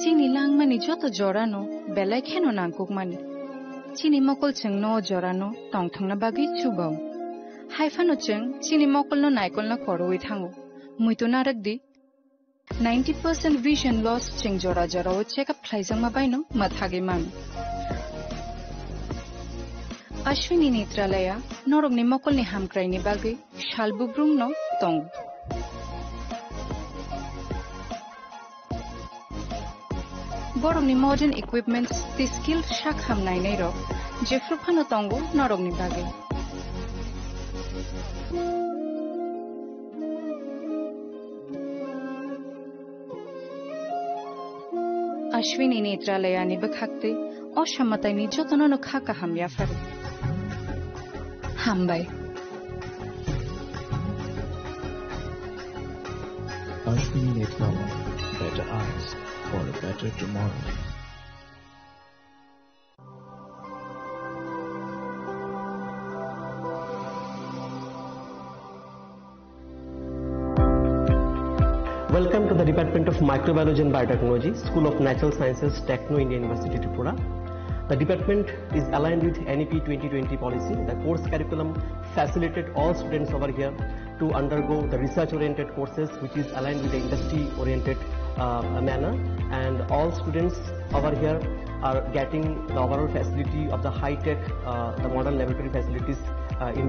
চিনি লাংমানি যত জরানো বেলায় খেনো নাংকুকমানি চিনি মকল চং ন জরানো টংথংনা বাগি চুবাও হাইফানো চং চিনি মকল ন নাইকল না খরওই থাঙ্গো মুইতো নারকদি 90% vision loss ching jora jora o check up khlaijang ma baino mathage man Ashwini Netralaya norog ni mokol ni hamkrai ni bagi shalbubrum no tong borong ni modern equipments the skill shakham nai nei ro jefru phano tongo norog ni bagi Ashwini Netralaya ni bakhakte অসামতায় নি যতননো খাকা হামিয়া ফারে হামবাই Ashwini Netralaya, better eyes for a better tomorrow. Welcome to the Department of Microbiology and Biotechnology, School of Natural Sciences, Techno India University, Tripura. The department is aligned with NEP 2020 policy. The course curriculum facilitated all students over here to undergo the research-oriented courses, which is aligned with the industry-oriented manner. And all students over here are getting the overall facility of the high-tech, the modern laboratory facilities in